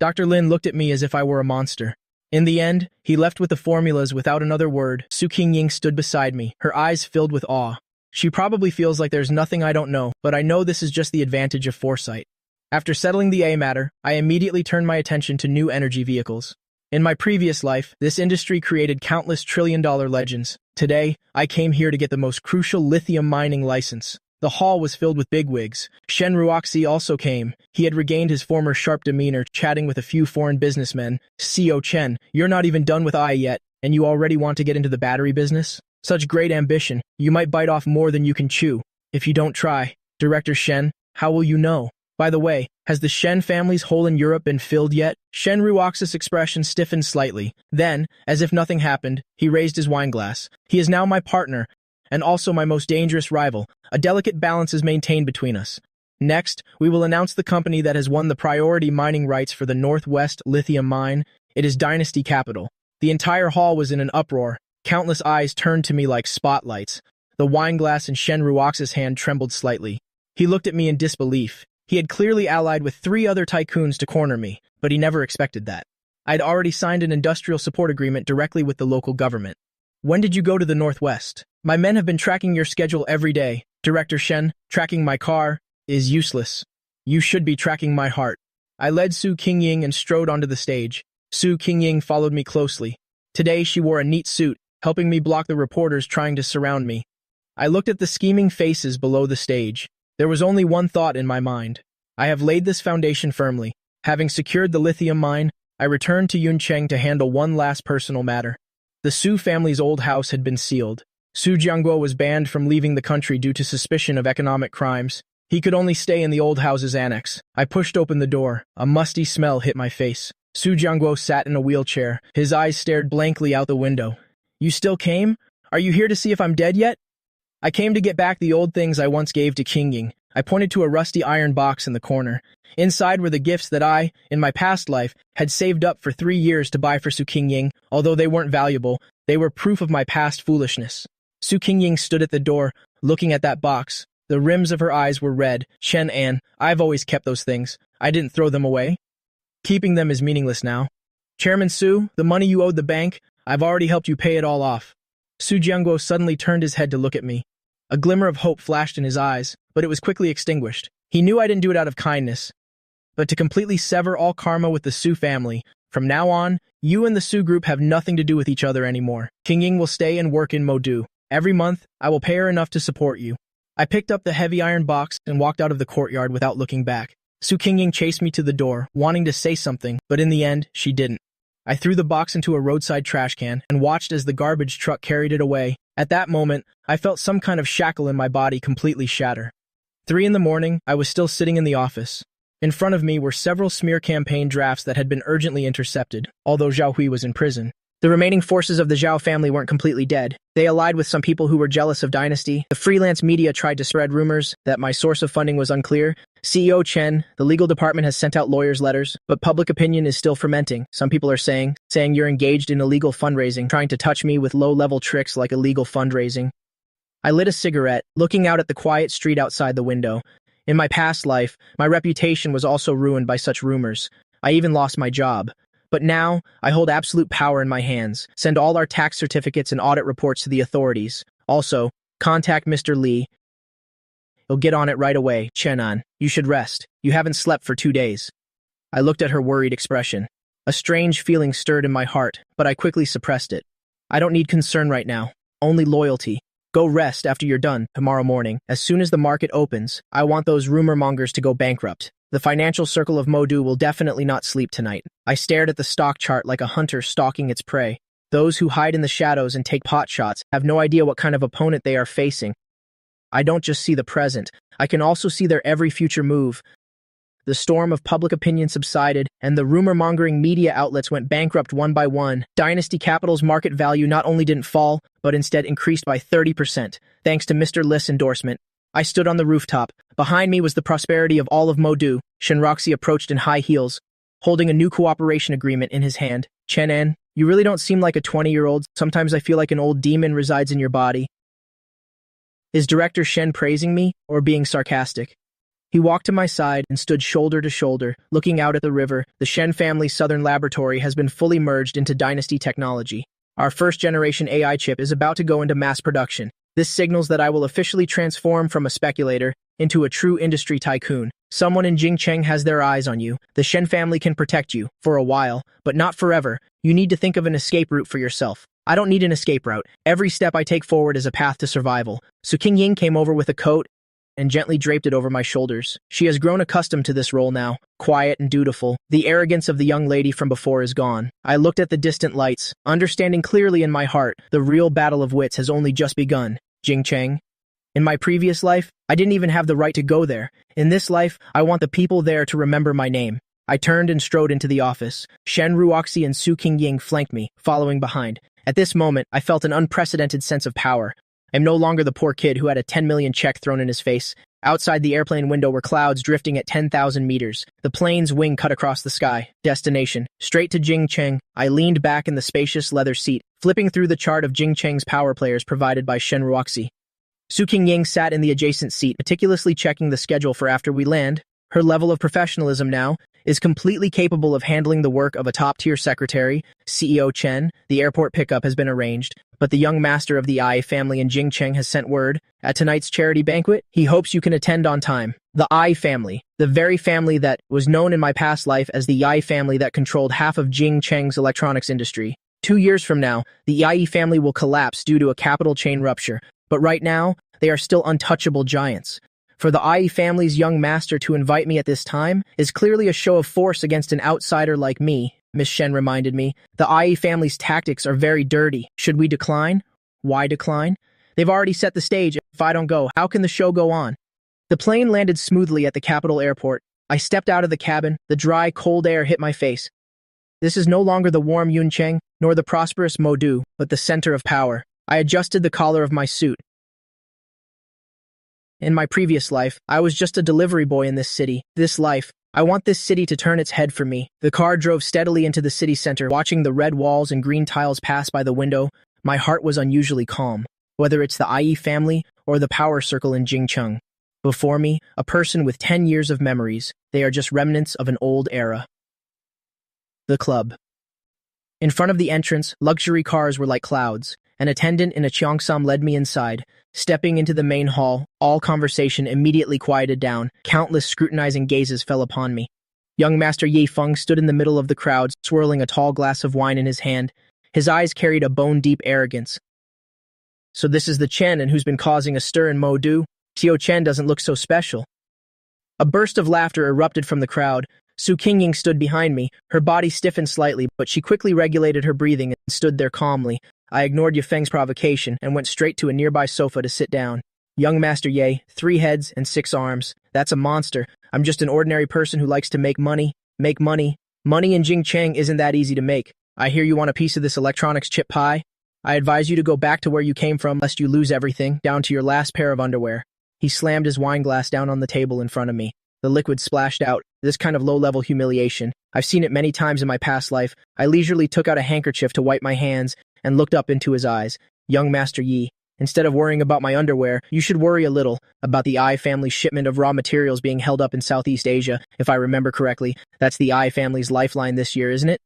Dr. Lin looked at me as if I were a monster. In the end, he left with the formulas without another word. Su Qingying stood beside me, her eyes filled with awe. She probably feels like there's nothing I don't know, but I know this is just the advantage of foresight. After settling the A matter, I immediately turned my attention to new energy vehicles. In my previous life, this industry created countless trillion-dollar legends. Today, I came here to get the most crucial lithium mining license. The hall was filled with bigwigs. Shen Ruoxi also came. He had regained his former sharp demeanor, chatting with a few foreign businessmen. CO Chen, you're not even done with I yet, and you already want to get into the battery business? Such great ambition, you might bite off more than you can chew. If you don't try, Director Shen, how will you know? By the way, has the Shen family's hole in Europe been filled yet? Shen Ruoxi's expression stiffened slightly. Then, as if nothing happened, he raised his wine glass. He is now my partner, and also my most dangerous rival. A delicate balance is maintained between us. Next, we will announce the company that has won the priority mining rights for the Northwest Lithium Mine. It is Dynasty Capital. The entire hall was in an uproar. Countless eyes turned to me like spotlights. The wine glass in Shen Ruoxi's hand trembled slightly. He looked at me in disbelief. He had clearly allied with 3 other tycoons to corner me, but he never expected that. I'd already signed an industrial support agreement directly with the local government. When did you go to the Northwest? My men have been tracking your schedule every day. Director Shen, tracking my car is useless. You should be tracking my heart. I led Su Qingying and strode onto the stage. Su Qingying followed me closely. Today she wore a neat suit, helping me block the reporters trying to surround me. I looked at the scheming faces below the stage. There was only one thought in my mind. I have laid this foundation firmly. Having secured the lithium mine, I returned to Yuncheng to handle one last personal matter. The Su family's old house had been sealed. Su Jiangguo was banned from leaving the country due to suspicion of economic crimes. He could only stay in the old house's annex. I pushed open the door. A musty smell hit my face. Su Jiangguo sat in a wheelchair. His eyes stared blankly out the window. You still came? Are you here to see if I'm dead yet? I came to get back the old things I once gave to Qingying. I pointed to a rusty iron box in the corner. Inside were the gifts that I, in my past life, had saved up for 3 years to buy for Su Qingying. Although they weren't valuable, they were proof of my past foolishness. Su Qingying stood at the door, looking at that box. The rims of her eyes were red. Chen An, I've always kept those things. I didn't throw them away. Keeping them is meaningless now. Chairman Su, the money you owed the bank, I've already helped you pay it all off. Su Jiangguo suddenly turned his head to look at me. A glimmer of hope flashed in his eyes, but it was quickly extinguished. He knew I didn't do it out of kindness, but to completely sever all karma with the Su family. From now on, you and the Su group have nothing to do with each other anymore. Qingying will stay and work in Modu. Every month, I will pay her enough to support you. I picked up the heavy iron box and walked out of the courtyard without looking back. Su Qingying chased me to the door, wanting to say something, but in the end, she didn't. I threw the box into a roadside trash can and watched as the garbage truck carried it away. At that moment, I felt some kind of shackle in my body completely shatter. 3 in the morning, I was still sitting in the office. In front of me were several smear campaign drafts that had been urgently intercepted, although Zhao Hui was in prison. The remaining forces of the Zhao family weren't completely dead. They allied with some people who were jealous of Dynasty. The freelance media tried to spread rumors that my source of funding was unclear. CEO Chen, the legal department has sent out lawyers' letters, but public opinion is still fermenting. Some people are saying you're engaged in illegal fundraising, trying to touch me with low-level tricks like illegal fundraising. I lit a cigarette, looking out at the quiet street outside the window. In my past life, my reputation was also ruined by such rumors. I even lost my job. But now, I hold absolute power in my hands. Send all our tax certificates and audit reports to the authorities. Also, contact Mr. Li. He'll get on it right away. Chenan, you should rest. You haven't slept for 2 days. I looked at her worried expression. A strange feeling stirred in my heart, but I quickly suppressed it. I don't need concern right now. Only loyalty. Go rest after you're done tomorrow morning. As soon as the market opens, I want those rumor mongers to go bankrupt. The financial circle of Modu will definitely not sleep tonight. I stared at the stock chart like a hunter stalking its prey. Those who hide in the shadows and take pot shots have no idea what kind of opponent they are facing. I don't just see the present, I can also see their every future move. The storm of public opinion subsided, and the rumor-mongering media outlets went bankrupt one by one. Dynasty Capital's market value not only didn't fall, but instead increased by 30%, thanks to Mr. Li's endorsement. I stood on the rooftop. Behind me was the prosperity of all of Modu. Shenroxi approached in high heels, holding a new cooperation agreement in his hand. Chenan, you really don't seem like a 20-year-old. Sometimes I feel like an old demon resides in your body. Is Director Shen praising me, or being sarcastic? He walked to my side and stood shoulder to shoulder, looking out at the river. The Shen family's southern laboratory has been fully merged into Dynasty technology. Our first-generation AI chip is about to go into mass production. This signals that I will officially transform from a speculator into a true industry tycoon. Someone in Jingcheng has their eyes on you. The Shen family can protect you, for a while, but not forever. You need to think of an escape route for yourself. I don't need an escape route. Every step I take forward is a path to survival. Su Qingying came over with a coat and gently draped it over my shoulders. She has grown accustomed to this role now, quiet and dutiful. The arrogance of the young lady from before is gone. I looked at the distant lights, understanding clearly in my heart, the real battle of wits has only just begun. Jingcheng. In my previous life, I didn't even have the right to go there. In this life, I want the people there to remember my name. I turned and strode into the office. Shen Ruoxi and Su Qingying flanked me, following behind. At this moment, I felt an unprecedented sense of power. I'm no longer the poor kid who had a 10 million check thrown in his face. Outside the airplane window were clouds drifting at 10,000 meters. The plane's wing cut across the sky. Destination. Straight to Jingcheng. I leaned back in the spacious leather seat, flipping through the chart of Jingcheng's power players provided by Shen Ruoxi. Su Qingying sat in the adjacent seat, meticulously checking the schedule for after we land. Her level of professionalism now is completely capable of handling the work of a top-tier secretary, CEO Chen. The airport pickup has been arranged, but the young master of the Ai family in Jingcheng has sent word. At tonight's charity banquet, he hopes you can attend on time. The Ai family, the very family that was known in my past life as the Ai family that controlled half of Jingcheng's electronics industry. 2 years from now, the Ai family will collapse due to a capital chain rupture, but right now, they are still untouchable giants. For the Ai family's young master to invite me at this time is clearly a show of force against an outsider like me, Miss Shen reminded me. The Ai family's tactics are very dirty. Should we decline? Why decline? They've already set the stage. If I don't go, how can the show go on? The plane landed smoothly at the capital airport. I stepped out of the cabin. The dry, cold air hit my face. This is no longer the warm Yuncheng, nor the prosperous Modu, but the center of power. I adjusted the collar of my suit. In my previous life, I was just a delivery boy in this city. This life, I want this city to turn its head for me. The car drove steadily into the city center, watching the red walls and green tiles pass by the window. My heart was unusually calm, whether it's the IE family or the power circle in Jingcheng. Before me, a person with 10 years of memories. They are just remnants of an old era. The club. In front of the entrance, luxury cars were like clouds. An attendant in a cheongsam led me inside. Stepping into the main hall, all conversation immediately quieted down. Countless scrutinizing gazes fell upon me. Young Master Yi Feng stood in the middle of the crowd, swirling a tall glass of wine in his hand. His eyes carried a bone-deep arrogance. So this is the Chen and who's been causing a stir in Modu? Xiao Chen doesn't look so special. A burst of laughter erupted from the crowd. Su Qingying stood behind me. Her body stiffened slightly, but she quickly regulated her breathing and stood there calmly. I ignored Yifeng's provocation and went straight to a nearby sofa to sit down. Young Master Ye, 3 heads and 6 arms. That's a monster. I'm just an ordinary person who likes to make money. Make money. Money in Jingcheng isn't that easy to make. I hear you want a piece of this electronics chip pie? I advise you to go back to where you came from lest you lose everything, down to your last pair of underwear. He slammed his wine glass down on the table in front of me. The liquid splashed out. This kind of low-level humiliation. I've seen it many times in my past life. I leisurely took out a handkerchief to wipe my hands and looked up into his eyes. Young Master Yi, instead of worrying about my underwear, you should worry a little about the Ai family's shipment of raw materials being held up in Southeast Asia. If I remember correctly, that's the Ai family's lifeline this year, isn't it?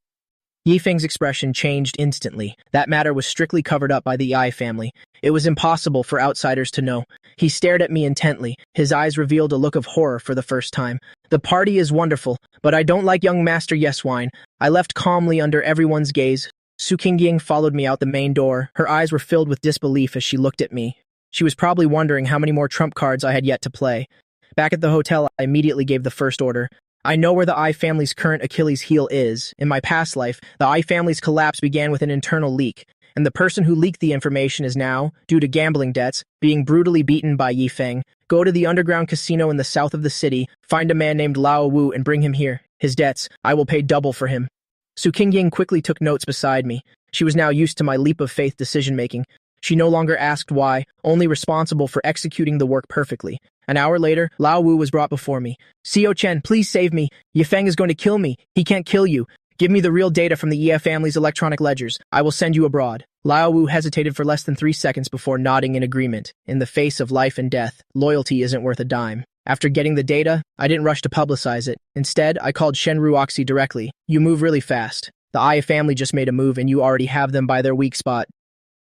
Yifeng's expression changed instantly. That matter was strictly covered up by the Ai family. It was impossible for outsiders to know. He stared at me intently. His eyes revealed a look of horror for the first time. The party is wonderful, but I don't like young Master Yeswine. I left calmly under everyone's gaze. Su Qingying followed me out the main door. Her eyes were filled with disbelief as she looked at me. She was probably wondering how many more trump cards I had yet to play. Back at the hotel, I immediately gave the first order. I know where the Ai family's current Achilles heel is. In my past life, the Ai family's collapse began with an internal leak, and the person who leaked the information is now, due to gambling debts, being brutally beaten by Yifeng. Go to the underground casino in the south of the city, find a man named Lao Wu and bring him here. His debts, I will pay double for him. Su Qingying quickly took notes beside me. She was now used to my leap-of-faith decision-making. She no longer asked why, only responsible for executing the work perfectly. An hour later, Lao Wu was brought before me. Xiao Chen, please save me. Yifeng is going to kill me. He can't kill you. Give me the real data from the Ye family's electronic ledgers. I will send you abroad. Lao Wu hesitated for less than 3 seconds before nodding in agreement. In the face of life and death, loyalty isn't worth a dime. After getting the data, I didn't rush to publicize it. Instead, I called Shen Ruoxi directly. You move really fast. The Ai family just made a move and you already have them by their weak spot.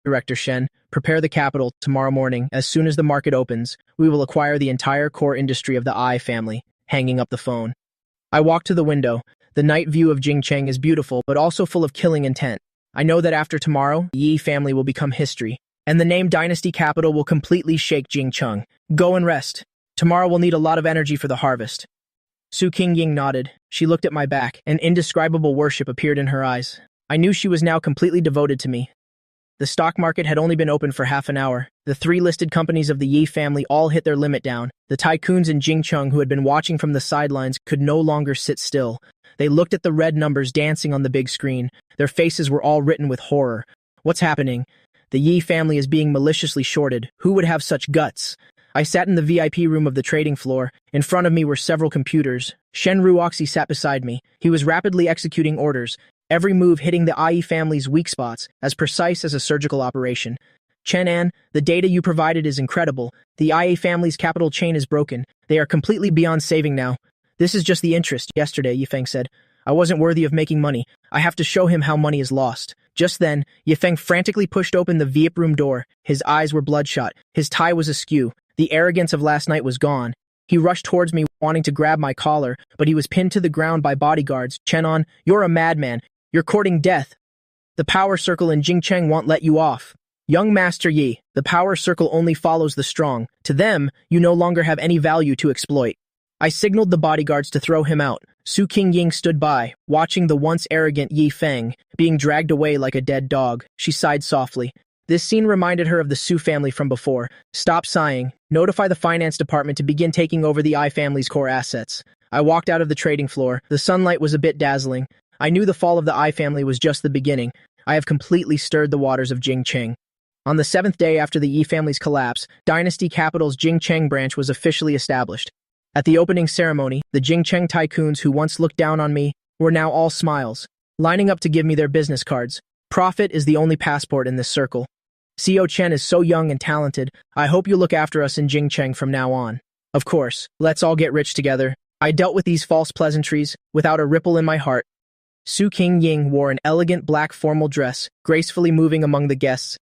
Director Shen, prepare the capital tomorrow morning. As soon as the market opens, we will acquire the entire core industry of the Ai family. Hanging up the phone. I walked to the window. The night view of Jingcheng is beautiful, but also full of killing intent. I know that after tomorrow, the Yi family will become history, and the name Dynasty Capital will completely shake Jingcheng. Go and rest. Tomorrow we'll need a lot of energy for the harvest. Su Qingying nodded. She looked at my back, and indescribable worship appeared in her eyes. I knew she was now completely devoted to me. The stock market had only been open for half an hour. The 3 listed companies of the Yi family all hit their limit down. The tycoons in Jingcheng who had been watching from the sidelines could no longer sit still. They looked at the red numbers dancing on the big screen. Their faces were all written with horror. What's happening? The Yi family is being maliciously shorted. Who would have such guts? I sat in the VIP room of the trading floor. In front of me were several computers. Shen Ruoxi sat beside me. He was rapidly executing orders, every move hitting the Ai family's weak spots, as precise as a surgical operation. Chen An, the data you provided is incredible. The Ai family's capital chain is broken. They are completely beyond saving now. This is just the interest, yesterday, Yifeng said. I wasn't worthy of making money. I have to show him how money is lost. Just then, Yifeng frantically pushed open the VIP room door. His eyes were bloodshot. His tie was askew. The arrogance of last night was gone. He rushed towards me, wanting to grab my collar, but he was pinned to the ground by bodyguards. Chenon, you're a madman. You're courting death. The power circle in Jingcheng won't let you off. Young Master Yi, the power circle only follows the strong. To them, you no longer have any value to exploit. I signaled the bodyguards to throw him out. Su Qingying stood by, watching the once arrogant Yi Feng being dragged away like a dead dog. She sighed softly. This scene reminded her of the Su family from before. Stop sighing. Notify the finance department to begin taking over the Ai family's core assets. I walked out of the trading floor. The sunlight was a bit dazzling. I knew the fall of the Ai family was just the beginning. I have completely stirred the waters of Jingcheng. On the seventh day after the Yi family's collapse, Dynasty Capital's Jingcheng branch was officially established. At the opening ceremony, the Jingcheng tycoons who once looked down on me were now all smiles, lining up to give me their business cards. Profit is the only passport in this circle. CEO Chen is so young and talented. I hope you look after us in Jingcheng from now on. Of course, let's all get rich together. I dealt with these false pleasantries without a ripple in my heart. Su Qingying wore an elegant black formal dress, gracefully moving among the guests,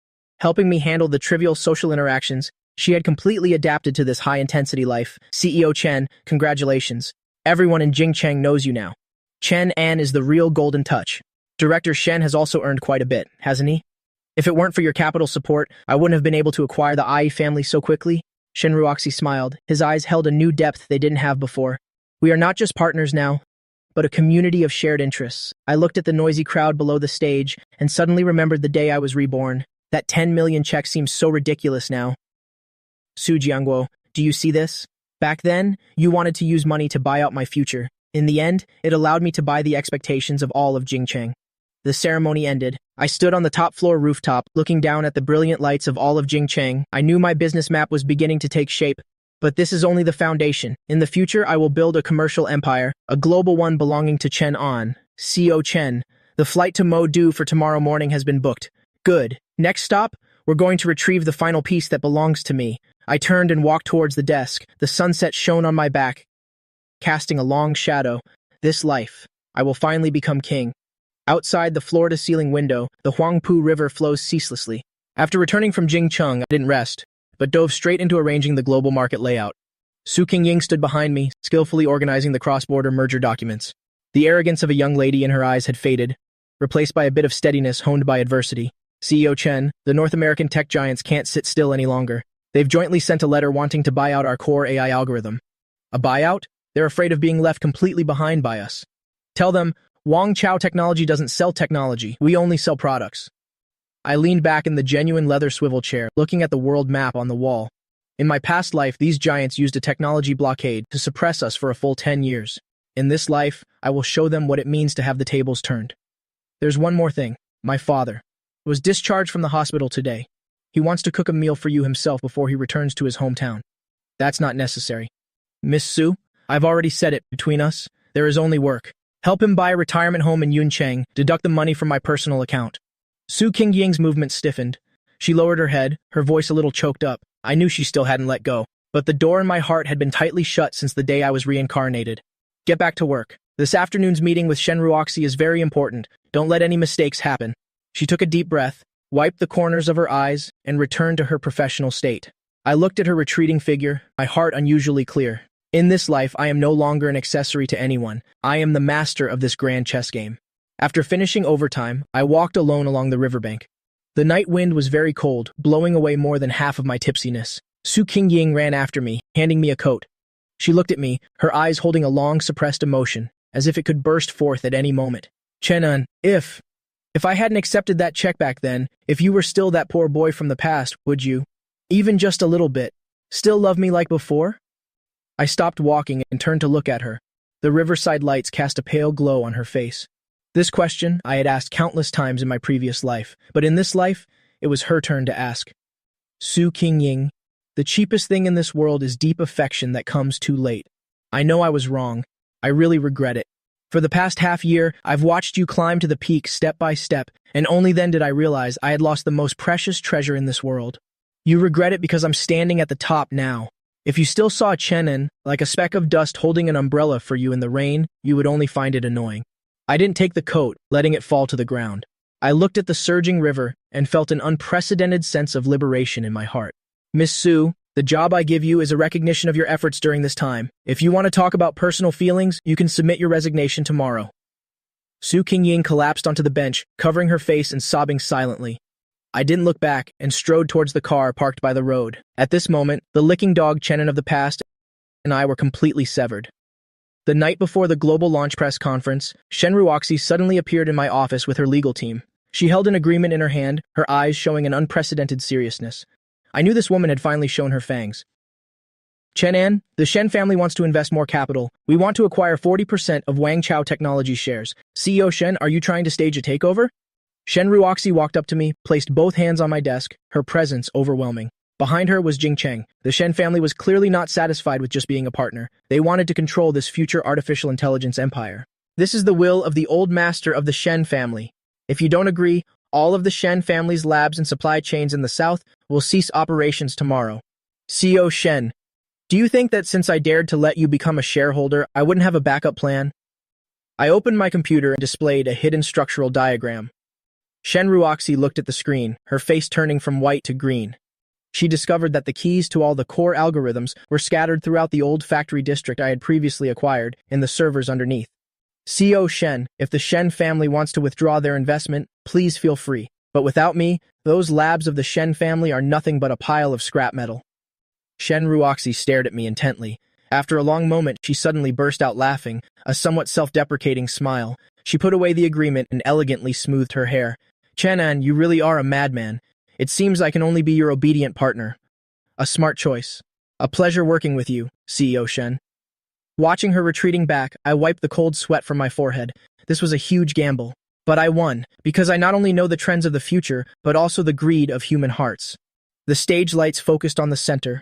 helping me handle the trivial social interactions. She had completely adapted to this high-intensity life. CEO Chen, congratulations. Everyone in Jingcheng knows you now. Chen An is the real golden touch. Director Shen has also earned quite a bit, hasn't he? If it weren't for your capital support, I wouldn't have been able to acquire the Ai family so quickly. Shen Ruoxi smiled. His eyes held a new depth they didn't have before. We are not just partners now, but a community of shared interests. I looked at the noisy crowd below the stage and suddenly remembered the day I was reborn. That 10 million check seems so ridiculous now. Su Jiangguo, do you see this? Back then, you wanted to use money to buy out my future. In the end, it allowed me to buy the expectations of all of Jingcheng. The ceremony ended. I stood on the top floor rooftop, looking down at the brilliant lights of all of Jingcheng. I knew my business map was beginning to take shape, but this is only the foundation. In the future, I will build a commercial empire, a global one belonging to Chen An. CEO Chen, the flight to Modu for tomorrow morning has been booked. Good. Next stop, we're going to retrieve the final piece that belongs to me. I turned and walked towards the desk. The sunset shone on my back, casting a long shadow. This life, I will finally become king. Outside the floor-to-ceiling window, the Huangpu River flows ceaselessly. After returning from Jingcheng, I didn't rest, but dove straight into arranging the global market layout. Su Qingying stood behind me, skillfully organizing the cross-border merger documents. The arrogance of a young lady in her eyes had faded, replaced by a bit of steadiness honed by adversity. CEO Chen, the North American tech giants can't sit still any longer. They've jointly sent a letter wanting to buy out our core AI algorithm. A buyout? They're afraid of being left completely behind by us. Tell them, Wang Chao Technology doesn't sell technology, we only sell products. I leaned back in the genuine leather swivel chair, looking at the world map on the wall. In my past life, these giants used a technology blockade to suppress us for a full 10 years. In this life, I will show them what it means to have the tables turned. There's one more thing. My father was discharged from the hospital today. He wants to cook a meal for you himself before he returns to his hometown. That's not necessary. Miss Su, I've already said it. Between us, there is only work. Help him buy a retirement home in Yuncheng, deduct the money from my personal account. Su Qingying's movement stiffened. She lowered her head, her voice a little choked up. I knew she still hadn't let go, but the door in my heart had been tightly shut since the day I was reincarnated. Get back to work. This afternoon's meeting with Shen Ruoxi is very important. Don't let any mistakes happen. She took a deep breath, wiped the corners of her eyes, and returned to her professional state. I looked at her retreating figure, my heart unusually clear. In this life, I am no longer an accessory to anyone. I am the master of this grand chess game. After finishing overtime, I walked alone along the riverbank. The night wind was very cold, blowing away more than half of my tipsiness. Su Qingying ran after me, handing me a coat. She looked at me, her eyes holding a long suppressed emotion, as if it could burst forth at any moment. Chenan, if I hadn't accepted that check back then, if you were still that poor boy from the past, would you, even just a little bit, still love me like before? I stopped walking and turned to look at her. The riverside lights cast a pale glow on her face. This question I had asked countless times in my previous life, but in this life, it was her turn to ask. Su Qingying, the cheapest thing in this world is deep affection that comes too late. I know I was wrong. I really regret it. For the past half year, I've watched you climb to the peak step by step, and only then did I realize I had lost the most precious treasure in this world. You regret it because I'm standing at the top now. If you still saw Chenan, like a speck of dust holding an umbrella for you in the rain, you would only find it annoying. I didn't take the coat, letting it fall to the ground. I looked at the surging river and felt an unprecedented sense of liberation in my heart. Miss Su, the job I give you is a recognition of your efforts during this time. If you want to talk about personal feelings, you can submit your resignation tomorrow. Su Qingying collapsed onto the bench, covering her face and sobbing silently. I didn't look back and strode towards the car parked by the road. At this moment, the licking dog Chenan of the past and I were completely severed. The night before the global launch press conference, Shen Ruoxi suddenly appeared in my office with her legal team. She held an agreement in her hand, her eyes showing an unprecedented seriousness. I knew this woman had finally shown her fangs. Chenan, the Shen family wants to invest more capital. We want to acquire 40% of Wang Chao Technology shares. CEO Shen, are you trying to stage a takeover? Shen Ruoxi walked up to me, placed both hands on my desk, her presence overwhelming. Behind her was Jing Cheng. The Shen family was clearly not satisfied with just being a partner. They wanted to control this future artificial intelligence empire. This is the will of the old master of the Shen family. If you don't agree, all of the Shen family's labs and supply chains in the south will cease operations tomorrow. CEO Shen, do you think that since I dared to let you become a shareholder, I wouldn't have a backup plan? I opened my computer and displayed a hidden structural diagram. Shen Ruoxi looked at the screen, her face turning from white to green. She discovered that the keys to all the core algorithms were scattered throughout the old factory district I had previously acquired in the servers underneath. CEO Shen, if the Shen family wants to withdraw their investment, please feel free. But without me, those labs of the Shen family are nothing but a pile of scrap metal. Shen Ruoxi stared at me intently. After a long moment, she suddenly burst out laughing, a somewhat self-deprecating smile. She put away the agreement and elegantly smoothed her hair. Chenan, you really are a madman. It seems I can only be your obedient partner. A smart choice. A pleasure working with you, CEO Shen. Watching her retreating back, I wiped the cold sweat from my forehead. This was a huge gamble. But I won, because I not only know the trends of the future, but also the greed of human hearts. The stage lights focused on the center.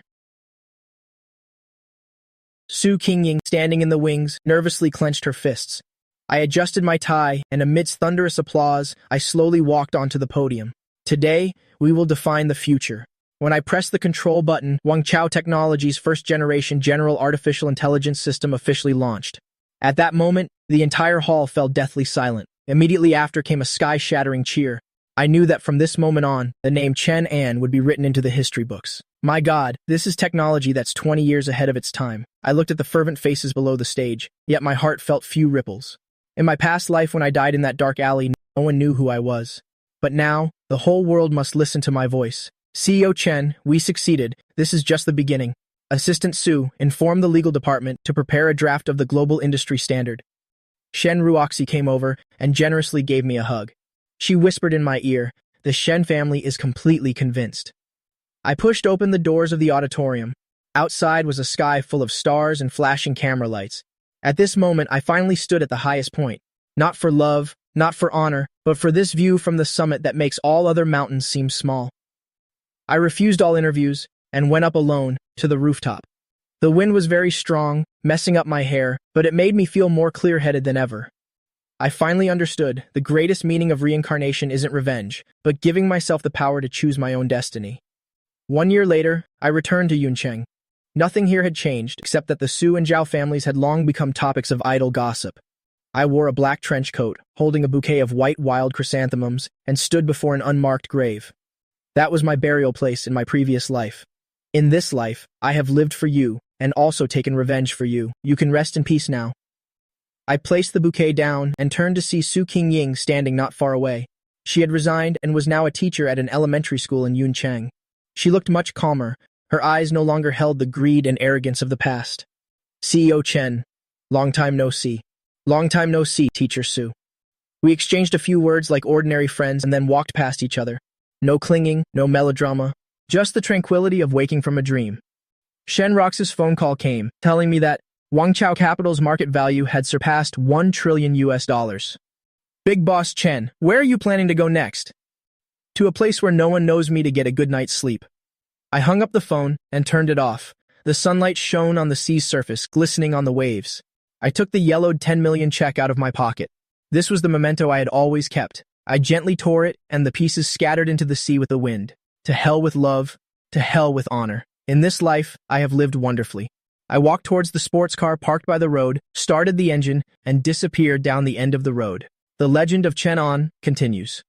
Su Qingying, standing in the wings, nervously clenched her fists. I adjusted my tie, and amidst thunderous applause, I slowly walked onto the podium. Today, we will define the future. When I pressed the control button, Wangchao Technology's first-generation General Artificial Intelligence System officially launched. At that moment, the entire hall fell deathly silent. Immediately after came a sky-shattering cheer. I knew that from this moment on, the name Chen An would be written into the history books. My God, this is technology that's 20 years ahead of its time. I looked at the fervent faces below the stage, yet my heart felt few ripples. In my past life when I died in that dark alley, no one knew who I was. But now, the whole world must listen to my voice. CEO Chen, we succeeded. This is just the beginning. Assistant Su, inform the legal department to prepare a draft of the global industry standard. Shen Ruoxi came over and generously gave me a hug. She whispered in my ear, the Shen family is completely convinced. I pushed open the doors of the auditorium. Outside was a sky full of stars and flashing camera lights. At this moment, I finally stood at the highest point. Not for love, not for honor, but for this view from the summit that makes all other mountains seem small. I refused all interviews and went up alone to the rooftop. The wind was very strong, messing up my hair, but it made me feel more clear-headed than ever. I finally understood the greatest meaning of reincarnation isn't revenge, but giving myself the power to choose my own destiny. 1 year later, I returned to Yuncheng. Nothing here had changed, except that the Su and Zhao families had long become topics of idle gossip. I wore a black trench coat, holding a bouquet of white wild chrysanthemums, and stood before an unmarked grave. That was my burial place in my previous life. In this life, I have lived for you, and also taken revenge for you. You can rest in peace now. I placed the bouquet down and turned to see Su Qingying standing not far away. She had resigned and was now a teacher at an elementary school in Yuncheng. She looked much calmer. Her eyes no longer held the greed and arrogance of the past. CEO Chen, long time no see. Long time no see, Teacher Su. We exchanged a few words like ordinary friends and then walked past each other. No clinging, no melodrama, just the tranquility of waking from a dream. Shen Rox's phone call came, telling me that Wangchao Capital's market value had surpassed $1 trillion. Big Boss Chen, where are you planning to go next? To a place where no one knows me to get a good night's sleep. I hung up the phone and turned it off. The sunlight shone on the sea's surface, glistening on the waves. I took the yellowed 10 million check out of my pocket. This was the memento I had always kept. I gently tore it, and the pieces scattered into the sea with the wind. To hell with love, to hell with honor. In this life, I have lived wonderfully. I walked towards the sports car parked by the road, started the engine, and disappeared down the end of the road. The legend of Chen An continues.